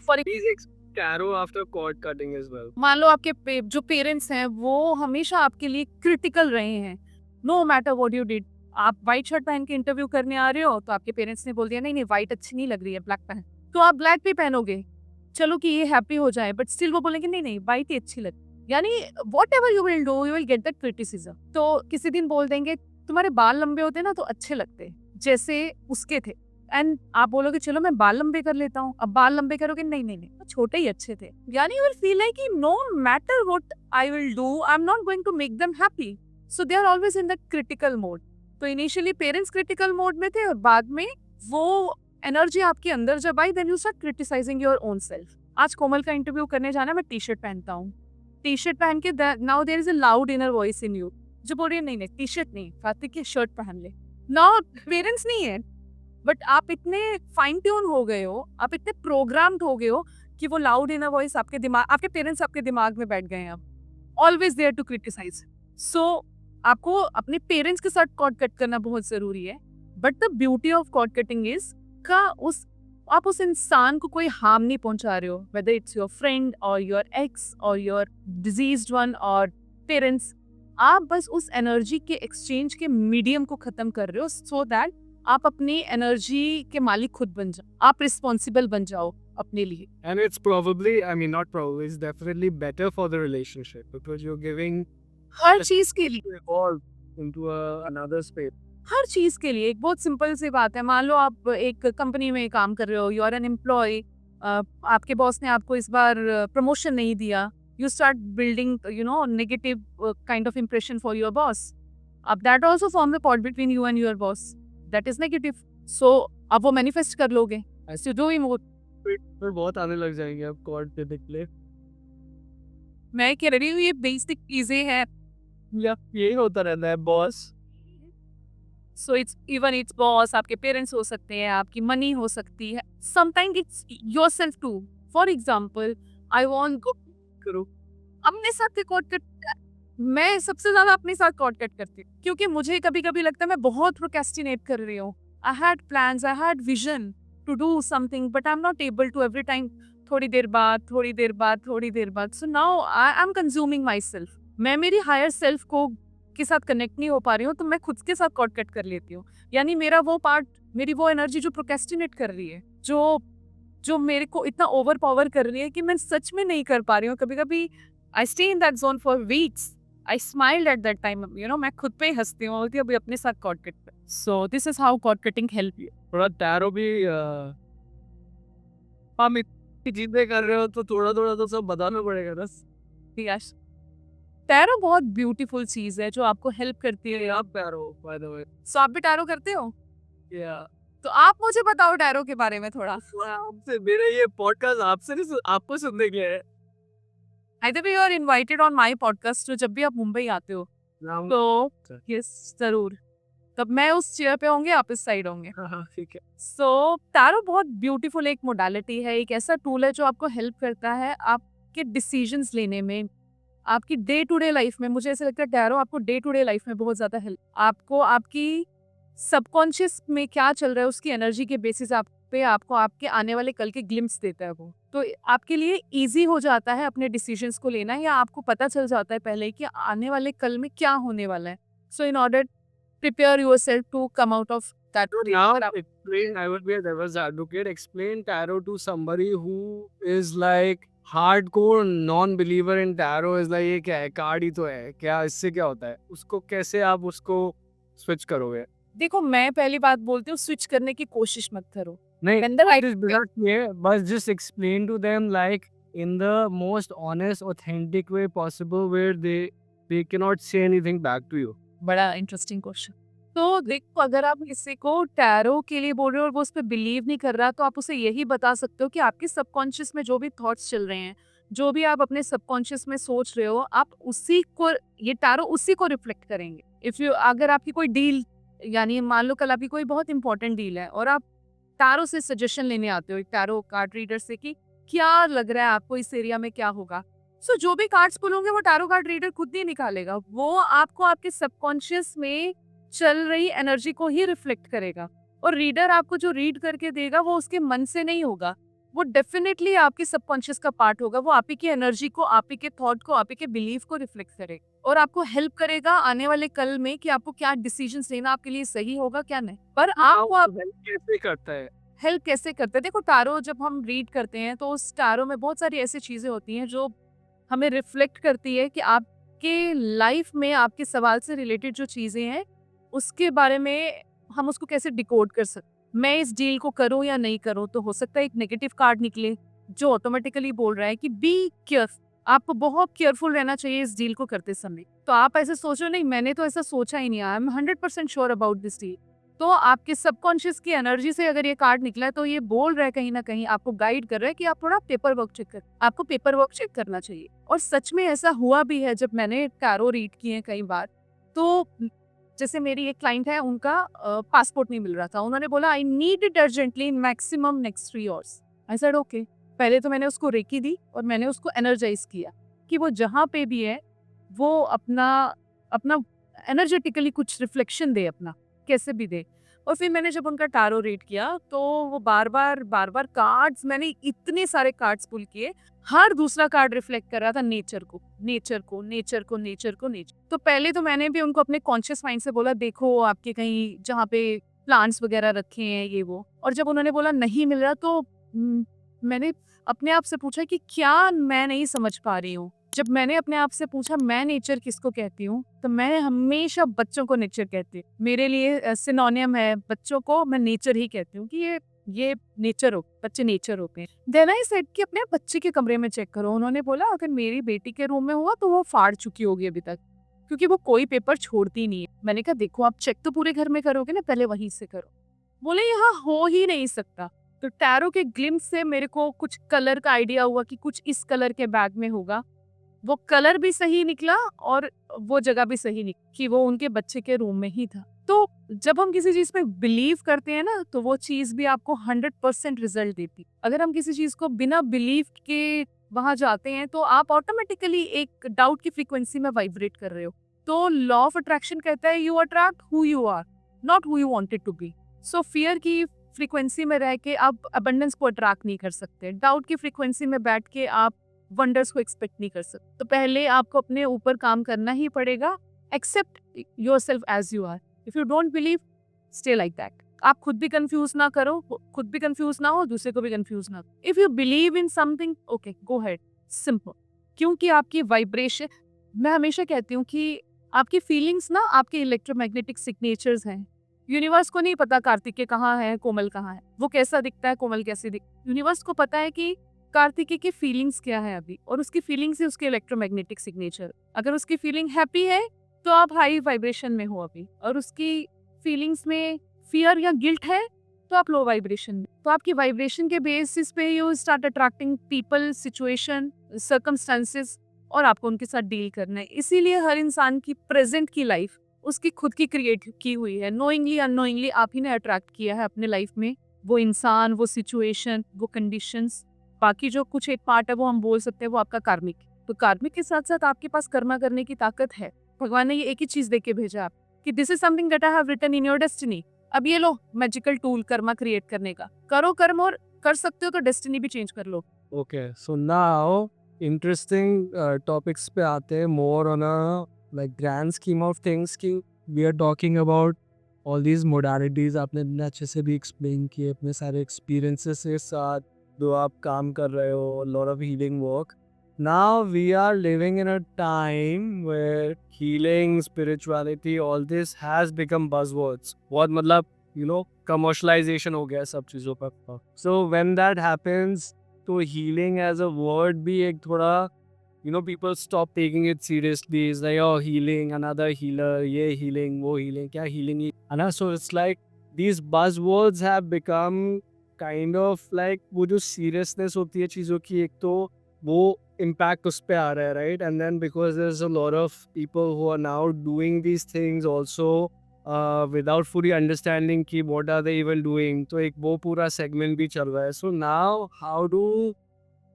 Speaker 2: for
Speaker 1: Please explain tarot after cord cutting as well.
Speaker 2: मान लो आपके जो parents हैं वो हमेशा आपके लिए क्रिटिकल रहे हैं, no matter what you did. आप व्हाइट शर्ट पहन के इंटरव्यू करने आ रहे हो, तो आपके पेरेंट्स ने बोल दिया नहीं नहीं व्हाइट अच्छी नहीं लग रही है, ब्लैक पहन, तो आप ब्लैक भी पहनोगे, चलो कि ये हैप्पी हो जाए, बट स्टिल वो बोलेंगे नहीं नहीं व्हाइट ही अच्छी लग। यानी what ever you will do, you will get that criticism. तो किसी दिन बोल देंगे तुम्हारे बाल लंबे होते ना तो अच्छे लगते, जैसे उसके थे, एंड आप बोलोगे चलो मैं बाल लंबे कर लेता हूँ, अब बाल लंबे करोगे नहीं नहीं नहीं छोटे ही अच्छे थे। यानी यू विल फील लाइक कि no matter what I will do, I am not going to make them happy. So they are always in the critical mode. तो इनिशियली पेरेंट्स क्रिटिकल मोड में थे, और बाद में वो एनर्जी आपके अंदर जब आई, then you start criticizing your own self. आज कोमल का इंटरव्यू करने जाना, मैं टी शर्ट पहनता हूँ, टी शर्ट पहन के now there is a loud inner voice in you जो बोल रही है नहीं नहीं टी शर्ट नहीं, कार्तिक की शर्ट पहन ले। नाउ पेरेंट्स नहीं है, बट आप इतने फाइन ट्यून हो गए हो, आप इतने प्रोग्राम्ड हो गए हो कि वो लाउड इनर वॉइस आपके दिमाग, आपके पेरेंट्स आपके दिमाग में बैठ गए हैं, अब ऑलवेज देयर टू क्रिटिसाइज। सो आपको अपने पेरेंट्स के साथ कॉर्ड कट करना बहुत जरूरी है, but the beauty of cord cutting is का आप उस इंसान को कोई हार्म नहीं पहुंचा रहे हो, वेदर इट्स योर फ्रेंड और योर एक्स और योर डिजीज्ड वन और पेरेंट्स। आप बस उस एनर्जी के एक्सचेंज के मीडियम को खत्म कर रहे हो, सो दैट आप अपनी एनर्जी के मालिक खुद बन जाओ, आप रिस्पॉन्सिबल बन जाओ अपने लिए।
Speaker 1: And it's probably, I mean, not probably, it's definitely better for the relationship because you're giving
Speaker 2: हर चीज के लिए,
Speaker 1: to evolve into another space.
Speaker 2: हर चीज के लिए एक बहुत सिंपल सी बात है। मान लो आप एक कंपनी में काम कर रहे हो, यू आर एन एम्प्लॉय, आपके बॉस ने आपको इस बार प्रमोशन नहीं दिया, you start building negative kind of impression for your boss. अब that also form the pot between you and your boss, that is negative. So आप वो मैनिफेस्ट कर लोगे, ऐसे डू इमोट।
Speaker 1: फिर बहुत आने लग जाएंगे अब कॉर्ड के निकले,
Speaker 2: मैं कह रही हूँ ये बेसिक चीजें हैं।
Speaker 1: या यही होता रहता है बॉस।
Speaker 2: सो इट्स बॉस, आपके पेरेंट्स हो सकते हैं, आपकी मनी हो सकती है, sometime it's yourself too. For example, I want go करो अपने साथ कॉर्ड कट। मैं सबसे ज्यादा अपने साथ कॉर्ड कट करती हूँ, क्योंकि मुझे कभी कभी लगता है मैं बहुत प्रोक्रेस्टिनेट कर रही हूँ। I had plans, I had vision to do something, but I am not able to every time, थोड़ी देर बाद थोड़ी देर बाद थोड़ी देर बाद। So now I am consuming my self. मैं मेरी हायर सेल्फ को के साथ कनेक्ट नहीं हो पा रही हूँ, तो मैं खुद के साथ कॉर्ड कट कर लेती हूँ। यानी मेरा वो पार्ट, मेरी वो एनर्जी जो प्रोक्रेस्टिनेट कर रही है, जो मेरे को इतना ओवर पावर कर रही है कि मैं सच में नहीं कर पा रही हूँ। कभी कभी I stay in that zone for weeks, I smiled at that time, मैं खुद पे ही हंसती हूँ, बोलती हूँ अभी अपने साथ कॉर्ड कट कर। So this is how cord cutting help you.
Speaker 1: थोड़ा टैरो भी हम इतनी चीजें कर रहे हो तो थोड़ा थोड़ा तो सब बताना पड़ेगा बस।
Speaker 2: यस, टैरो बहुत ब्यूटीफुल चीज है जो आपको हेल्प करती है।
Speaker 1: आप टैरो बाय द वे,
Speaker 2: सो आप भी टैरो करते हो?
Speaker 1: या
Speaker 2: तो आप मुझे बताओ टैरो के बारे में थोड़ा।
Speaker 1: आपसे मेरा ये पॉडकास्ट आपसे नहीं आपको सुनने के लिए है।
Speaker 2: Either way, you are invited on my podcast, तो जब भी आप मुंबई आते हो
Speaker 1: नाम
Speaker 2: तो यस जरूर। तब मैं उस चेयर पे होंगे, आप इस साइड होंगे।
Speaker 1: हाँ, ठीक है।
Speaker 2: सो टैरो बहुत ब्यूटीफुल एक मोडालिटी है, एक ऐसा टूल है जो आपको हेल्प करता है आपके डिसीजंस लेने में, आपकी डे टू डे लाइफ में। मुझे ऐसा लगता है टैरो आपको डे टू डे लाइफ में बहुत ज़्यादा हेल्प, आपको आपकी सबकॉन्शियस में क्या चल रहा है उसकी एनर्जी के बेसिस आप पे आपको आपके आने वाले कल के ग्लिम्स देता है वो। तो आपके लिए ईज़ी हो जाता है अपने डिसीजंस को लेना, या आपको पता चल जाता है पहले कि आने वाले कल में क्या होने वाला है। So in order prepare yourself to come out of that.
Speaker 1: So now explain, I will be a devil's advocate, explain tarot to somebody who is like hardcore non-believer in tarot, is like ये क्या है, card ही तो है, क्या इससे क्या होता है, उसको कैसे आप उसको स्विच करोगे?
Speaker 2: देखो, मैं पहली बात बोलती हूँ, स्विच करने की कोशिश मत करो।
Speaker 1: नहीं,
Speaker 2: When the right-
Speaker 1: just बिना किए, बस just explain to them like in the most honest, authentic way possible where they cannot say anything back to you.
Speaker 2: बड़ा इंटरेस्टिंग क्वेश्चन। तो देखो, अगर आप किसी को टैरो के लिए बोल रहे हो और वो उस पर बिलीव नहीं कर रहा, तो आप उसे यही बता सकते हो कि आपके सबकॉन्शियस में जो भी थॉट्स चल रहे हैं, जो भी आप अपने सबकॉन्शियस में सोच रहे हो, आप उसी को, ये टैरो उसी को रिफ्लेक्ट करेंगे। इफ यू, अगर आपकी कोई डील, यानी मान लो कल आपकी कोई बहुत इंपॉर्टेंट डील है और आप टैरो से सजेशन लेने आते हो, एक टैरो कार्ड रीडर से, कि क्या लग रहा है आपको इस एरिया में क्या होगा। सो जो भी कार्ड्स पुलोगे वो टैरो कार्ड रीडर खुद नहीं निकालेगा, वो आपको आपके सबकॉन्शियस में चल रही एनर्जी को ही रिफ्लेक्ट करेगा। और रीडर आपको जो रीड करके देगा वो उसके मन से नहीं होगा, वो डेफिनेटली आपके सबकॉन्शियस का पार्ट होगा। वो आप ही की एनर्जी को, आप ही के थॉट को, आप ही के बिलीफ को रिफ्लेक्ट करेगा और आपको हेल्प करेगा आने वाले कल में कि आपको क्या डिसीजंस लेना आपके लिए सही होगा, क्या नहीं। पर आपको आप
Speaker 1: कैसे करता है?
Speaker 2: हेल्प कैसे करते हैं? देखो, टैरो जब हम रीड करते हैं तो उस टैरो में बहुत सारी ऐसी चीजें होती हैं जो हमें रिफ्लेक्ट करती है कि आपके लाइफ में आपके सवाल से रिलेटेड जो चीज़ें हैं उसके बारे में हम उसको कैसे डिकोड कर सकते। मैं इस डील को करूं या नहीं करूं, तो हो सकता है एक नेगेटिव कार्ड निकले जो ऑटोमेटिकली बोल रहा है कि बी केयरफुल, आपको बहुत केयरफुल रहना चाहिए इस डील को करते समय। तो आप ऐसे सोचो, नहीं मैंने तो ऐसा सोचा ही नहीं, I am 100% sure about this deal. तो आपके सबकॉन्शियस की एनर्जी से अगर ये कार्ड निकला है तो ये बोल रहा है, कहीं ना कहीं आपको गाइड कर रहा है कि आप थोड़ा पेपर वर्क चेक कर, आपको पेपर वर्क चेक करना चाहिए। और सच में ऐसा हुआ भी है, जब मैंने टैरो रीड किए हैं कई बार। तो जैसे मेरी एक क्लाइंट है, उनका पासपोर्ट नहीं मिल रहा था, उन्होंने बोला I need it urgently in maximum next 3 hours. I said okay. पहले तो मैंने उसको रेकी दी और मैंने उसको एनर्जाइज किया कि वो जहाँ पे भी है वो अपना अपना एनर्जेटिकली कुछ रिफ्लेक्शन दे, अपना कैसे भी दे। और फिर मैंने जब उनका टैरो रीड किया तो वो बार बार कार्ड्स, मैंने इतने सारे कार्ड्स पुल किए, हर दूसरा कार्ड रिफ्लेक्ट कर रहा था नेचर को, नेचर को, नेचर को, नेचर को, नेचर। तो पहले तो मैंने भी उनको अपने कॉन्शियस माइंड से बोला, देखो आपके कहीं जहाँ पे प्लांट्स वगैरह रखे हैं ये वो। और जब उन्होंने बोला नहीं मिल रहा, तो मैंने अपने आप से पूछा कि क्या मैं नहीं समझ पा रही हूँ। जब मैंने अपने आप से पूछा मैं नेचर किसको कहती हूँ, तो मैं हमेशा बच्चों को नेचर कहती हूँ। मेरे लिए सिनोनियम है बच्चों को, मैं नेचर ही कहती हूँ कि ये नेचर हो, बच्चे नेचर होते हैं। देन आई सेड कि अपने बच्चे के कमरे में चेक करो। उन्होंने बोला अगर मेरी बेटी के रूम में हुआ तो वो फाड़ चुकी होगी अभी तक, क्योंकि वो कोई पेपर छोड़ती नहीं है। मैंने कहा देखो आप चेक तो पूरे घर में करोगे ना, पहले वहीं से करो। बोले यहाँ हो ही नहीं सकता। तो टैरो के ग्लिम्स से मेरे को कुछ कलर का आइडिया हुआ कि कुछ इस कलर के बैग में होगा। वो कलर भी सही निकला और वो जगह भी सही निकली कि वो उनके बच्चे के रूम में ही था। तो जब हम किसी चीज में बिलीव करते हैं ना, तो वो चीज भी आपको 100% रिजल्ट देती। अगर हम किसी चीज को बिना बिलीव के वहां जाते हैं तो आप ऑटोमेटिकली एक डाउट की फ्रीक्वेंसी में वाइब्रेट कर रहे हो। तो लॉ ऑफ अट्रैक्शन कहता है you attract who you are, not who you wanted to be. So fear की फ्रीक्वेंसी में रह के आप अबंडेंस को अट्रैक्ट नहीं कर सकते। डाउट की फ्रीक्वेंसी में बैठ के आप वंडर्स को एक्सपेक्ट नहीं कर सकते। तो पहले आपको अपने ऊपर काम करना ही पड़ेगा। Accept yourself as you are. If you don't believe, stay like that. आप खुद भी कंफ्यूज ना करो, खुद भी कंफ्यूज ना हो, दूसरे को भी कंफ्यूज ना करो। If you believe in something, okay go head, simple. क्योंकि आपकी वाइब्रेशन, मैं हमेशा कहती हूँ कि आपकी फीलिंग्स ना आपके इलेक्ट्रोमैग्नेटिक सिग्नेचर्स हैं। यूनिवर्स को नहीं पता कार्तिकेय कहाँ है, कोमल कहाँ है, वो कैसा दिखता है, कोमल कैसी दिखती है। यूनिवर्स को पता है कि कार्तिकेय की फीलिंग्स क्या है अभी, और उसकी फीलिंग्स है उसके इलेक्ट्रोमैग्नेटिक सिग्नेचर। अगर उसकी फीलिंग हैप्पी है तो आप हाई वाइब्रेशन में हो अभी, और उसकी फीलिंग्स में फियर या गिल्ट है तो आप लो वाइब्रेशन में। तो आपकी वाइब्रेशन के बेसिस पे you start attracting people, situation, circumstances, और आपको उनके साथ डील करना है। इसीलिए हर इंसान की प्रेजेंट की लाइफ उसकी खुद की क्रिएट की हुई है, नोइंगली अननोइंगली आप ही ने अट्रैक्ट किया है अपने लाइफ में, वो इंसान, वो सिचुएशन, वो कंडीशंस। बाकी जो कुछ एक पार्ट है वो हम बोल सकते हैं वो आपका कार्मिक। तो कार्मिक के साथ साथ आपके पास कर्मा करने की ताकत है। भगवान ने ये एक ही चीज दे के भेजा आप कि this is something that I have written in your destiny. अब ये लो मैजिकल टूल कर्मा क्रिएट करने का, करो कर्म और कर सकते हो तो डेस्टिनी भी चेंज कर लो।
Speaker 1: Okay, so now interesting topics पे आते हैं, more on a like grand scheme of things कि we are talking about all these modalities. आपने इतने अच्छे से भी explain किए अपने सारे experiences के साथ जो आप काम कर रहे हो, lot of healing work. Now we are living in a time where healing, spirituality, all this has become buzzwords. बहुत मतलब commercialization हो गया है सब चीज़ों पर. So when that happens, तो healing as a word भी एक थोड़ा people stop taking it seriously. It's like, oh, healing, another healer, ये healing, वो healing, क्या healing है ना? So it's like these buzzwords have become kind of like वो जो seriousness होती है चीज़ों की, एक तो वो impact उस पे आ रहा है, right? And then because there's a lot of people who are now doing these things also without fully understanding कि what are they even doing, तो एक वो पूरा segment भी चल रहा है. So now how do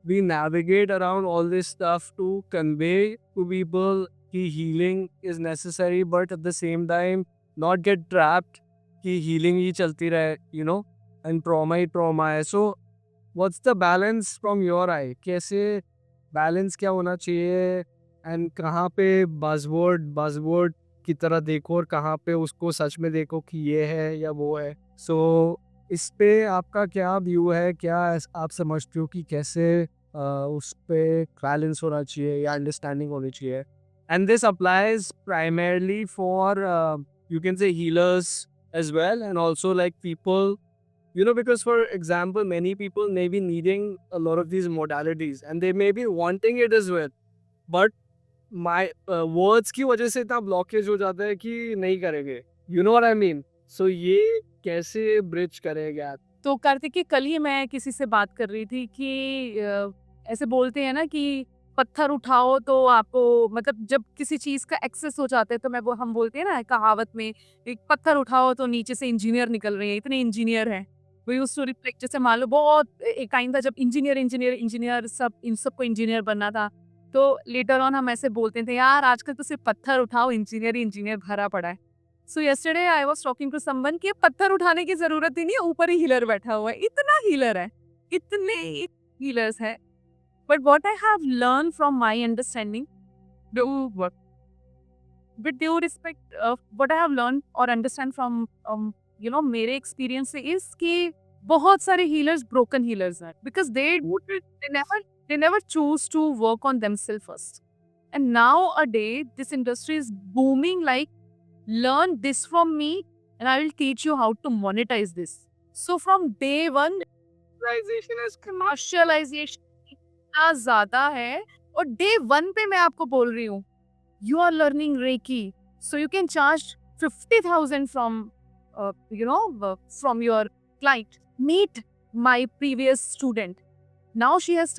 Speaker 1: we navigate around all this stuff to convey to people कि healing is necessary but at the same time not get trapped कि healing ही चलती रहे, and trauma ही trauma है. So what's the balance from your eye? कैसे balance क्या होना चाहिए and कहाँ पे buzzword की तरह देखो और कहाँ पे उसको सच में देखो कि ये है या वो है. सो इस पे आपका क्या व्यू है, क्या आप समझते हो कि कैसे उस पे बैलेंस होना चाहिए या अंडरस्टैंडिंग होनी चाहिए. And this applies primarily for you can say healers as well and also like people because for example many people may be needing a lot of these modalities and they may be wanting it as well but my words की वजह से इतना blockage हो जाता है कि नहीं करेंगे. You know what I mean. So ये कैसे ब्रिज करेगा?
Speaker 2: तो कार्तिक कल ही मैं किसी से बात कर रही थी कि ऐसे बोलते हैं ना कि पत्थर उठाओ तो आपको, मतलब जब किसी चीज का एक्सेस हो जाता है तो हम बोलते हैं ना कहावत में, एक पत्थर उठाओ तो नीचे से इंजीनियर निकल रहे हैं, इतने इंजीनियर हैं. वो यूज्ड टू रिफ्लेक्ट, जैसे मान लो बहुत एक टाइम था जब इंजीनियर सब इन सबको इंजीनियर बनना था. तो लेटर ऑन हम ऐसे बोलते थे यार आजकल तो सिर्फ पत्थर उठाओ, इंजीनियर भरा पड़ा है. So yesterday I was talking to someone कि पत्थर उठाने की जरूरत ही नहीं है, ऊपर ही हीलर बैठा हुआ है. इतना हीलर है, इतने हीलर्स है. But what I have learn from my understanding, with due respect, what I have learned or understand from मेरे एक्सपीरियंस से इज कि बहुत सारे हीलर्स ब्रोकन हीलर्स हैं because they never choose to work on themselves first. And nowadays this industry is booming like learn this from me and I will teach you how to monetize this. So from day one commercialization इतना ज्यादा है और day one पे मैं आपको बोल रही हूँ you are learning Reiki, so you can charge 50,000 from your client. Meet my previous student. Now she has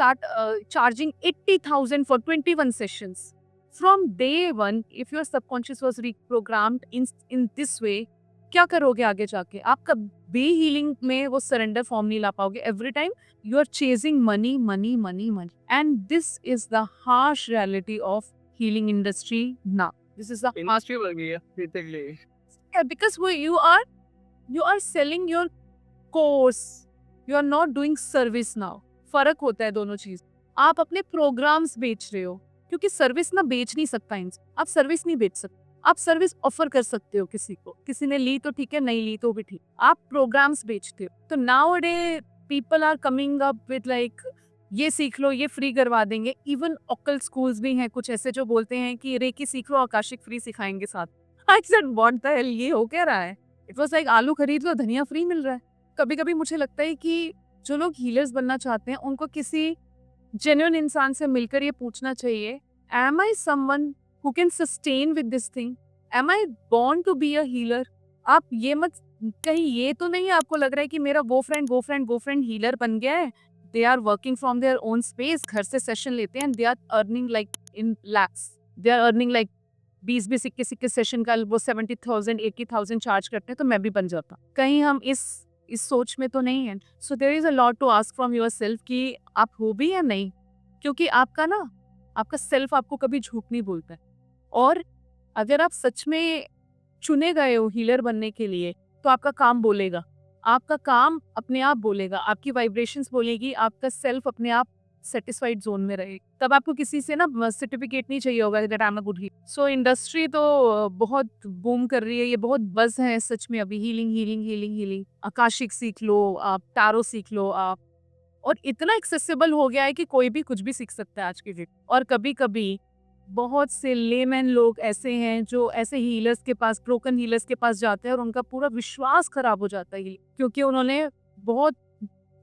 Speaker 2: charging 80,000 for 21 sessions. From day one, if your subconscious was reprogrammed in this way, क्या करोगे आगे जाके? आप कभी healing में वो surrender form नहीं ला पाओगे. Every time you are chasing money. And this is the harsh reality of healing industry now. This is the
Speaker 1: industry बन गई है basically.
Speaker 2: Yeah, because you are selling your course. You are not doing service now. फर्क होता है दोनों चीज. आप अपने प्रोग्राम्स बेच रहे हो क्योंकि सर्विस ना बेच नहीं सकता इंसान. आप सर्विस नहीं बेच सकते. आप सर्विस ऑफर कर सकते हो किसी को. किसी ने ली तो ठीक है, नहीं ली तो भी ठीक. आप प्रोग्राम्स बेचते हो. तो nowadays people are coming up with like ये सीख लो, ये फ्री करवा देंगे. इवन ऑकल्ट स्कूल्स भी हैं कुछ ऐसे जो बोलते हैं कि रेकी सीख लो, आकाशिक फ्री सिखाएंगे साथ. I said what the hell, ये हो क्या रहा है? इट वाज लाइक आलू खरीद लो धनिया फ्री मिल रहा है. कभी कभी मुझे लगता है कि जो लोग हीलर्स बनना चाहते हैं उनको किसी जेन्युइन इंसान से मिलकर ये पूछना चाहिए, am I someone who can sustain with this thing? Am I born to be a healer? आप ये मत कहीं ये तो नहीं आपको लग रहा है कि मेरा वो फ्रेंड हीलर बन गया है. They are working from their own space, घर से सेशन लेते हैं and they are earning like in lakhs. They are earning like 20-20 21-21 session का वो 70,000 80,000 चार्ज करते हैं, तो मैं भी बन जाता। कहीं हम इस सोच में तो नहीं है। So there is a lot to ask from yourself कि आप हो भी या नहीं, क्योंकि आपका सेल्फ आपको कभी झूठ नहीं बोलता है। और अगर आप सच में चुने गए हो हीलर बनने के लिए, तो आपका काम बोलेगा, आपका काम अपने आप बोलेगा, आपकी वाइब्रेशंस बोलेगी, आपका सेल्फ अपने आप सेटिस्फाइड जोन में रहे। तब आपको किसी से ना सर्टिफिकेट नहीं चाहिए होगा that I am a good healer. So industry तो बहुत बूम कर रही है, ये बहुत बज़ है सच में अभी, healing healing healing healing. Akashic सीख लो आप, टारो सीख लो आप, और इतना एक्सेसिबल हो गया है कि कोई भी कुछ भी सीख सकता है आज की डेट। और कभी कभी बहुत से लेमैन लोग ऐसे हैं जो ऐसे हीलर्स के पास, ब्रोकन हीलर्स के पास जाते हैं और उनका पूरा विश्वास खराब हो जाता है, क्योंकि उन्होंने बहुत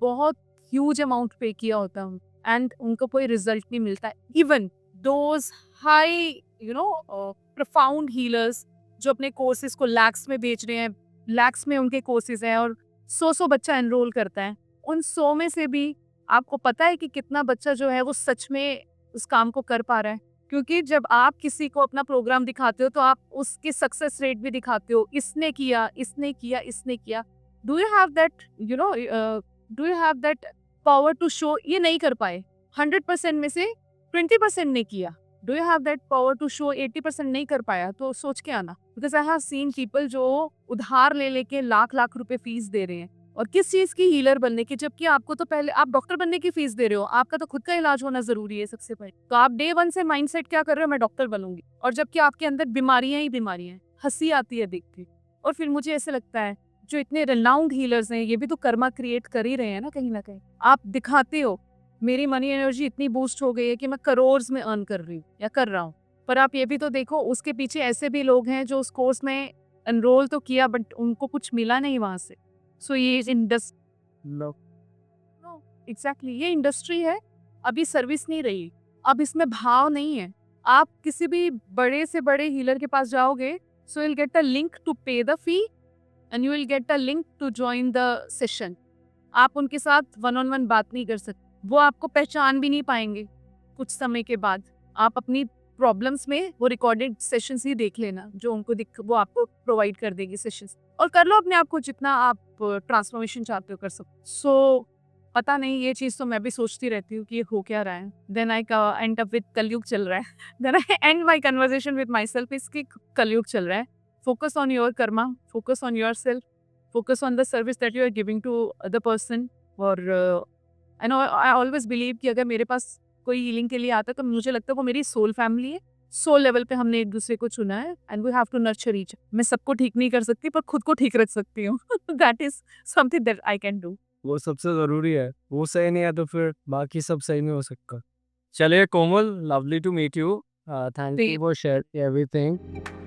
Speaker 2: बहुत ह्यूज अमाउंट पे किया होता है एंड उनको कोई रिजल्ट नहीं मिलता है। Even those high profound healers जो अपने कोर्सेज को लैक्स में बेच रहे हैं, लैक्स में उनके कोर्सेज हैं और 100 बच्चा एनरोल करता है, उन 100 में से भी आपको पता है कि कितना बच्चा जो है वो सच में उस काम को कर पा रहा है? क्योंकि जब आप किसी को अपना प्रोग्राम दिखाते हो तो आप उसकी सक्सेस रेट भी दिखाते हो, इसने किया, इसने किया, इसने किया। Do you have that do you have that power to show? ये नहीं कर पाए, 100% में से 20% ने किया। Do you have that power to show? 80% नहीं कर पाया, तो सोच के आना। Because I have seen people जो उधार ले लेके लाख लाख रुपए फीस दे रहे हैं, और किस चीज की? हीलर बनने की। जबकि आपको तो पहले, आप डॉक्टर बनने की फीस दे रहे हो, आपका तो खुद का इलाज होना जरूरी है सबसे पहले। तो आप डे 1 से माइंडसेट क्या कर रहे हो? मैं डॉक्टर बनूंगी, और जबकि आपके अंदर बीमारियां ही बीमारियां हैं। हंसी आती है देख के। और फिर मुझे ऐसे लगता है जो इतने रिनाउंड हीलर्स हैं, ये भी तो कर्मा क्रिएट कर ही रहे हैं ना कहीं ना कहीं। आप दिखाते हो मेरी मनी एनर्जी इतनी बूस्ट हो गई है कि मैं करोड़ में अर्न कर रही हूँ या कर रहा हूँ, पर आप ये भी तो देखो उसके पीछे ऐसे भी लोग हैं जो उस कोर्स में एनरोल तो किया बट उनको कुछ मिला नहीं वहां से। सो ये एग्जैक्टली ये इंडस्ट्री है, अभी सर्विस नहीं रही, अब इसमें भाव नहीं है। आप किसी भी बड़े से बड़े हीलर के पास जाओगे, so you will get a link to pay the fee and you will get a link to join the session. आप उनके साथ 1-on-1 बात नहीं कर सकते, वो आपको पहचान भी नहीं पाएंगे कुछ समय के बाद। आप अपनी प्रॉब्लम्स में वो रिकॉर्डेड सेशंस ही देख लेना जो उनको वो आपको प्रोवाइड कर देगी सेशंस, और कर लो अपने आप को जितना आप ट्रांसफॉर्मेशन चाहते हो कर सकते। सो पता नहीं, ये चीज़ तो मैं भी सोचती रहती हूँ कि ये हो क्या रहा है। Then I end up with Kalyug चल रहा है। Then I end my conversation with my self इसकी कलयुग चल रहा है। Focus on your karma, focus on your self, focus on the service that you are giving to other person. और I always believe कि अगर मेरे पास कोई हीलिंग के लिए आता है तो मुझे लगता है वो मेरी सोल फैमिली है। सोल लेवल पे हमने एक दूसरे को चुना है and we have to nurture each. मैं सबको ठीक नहीं कर सकती पर खुद को ठीक रख सकती हूँ। That is something that I can do.
Speaker 1: वो सबसे ज़रूरी है। वो सही नहीं है तो फिर बाकी सब सही नहीं हो सकता। चलिए Komal, lovely to meet you. Thank you for sharing everything.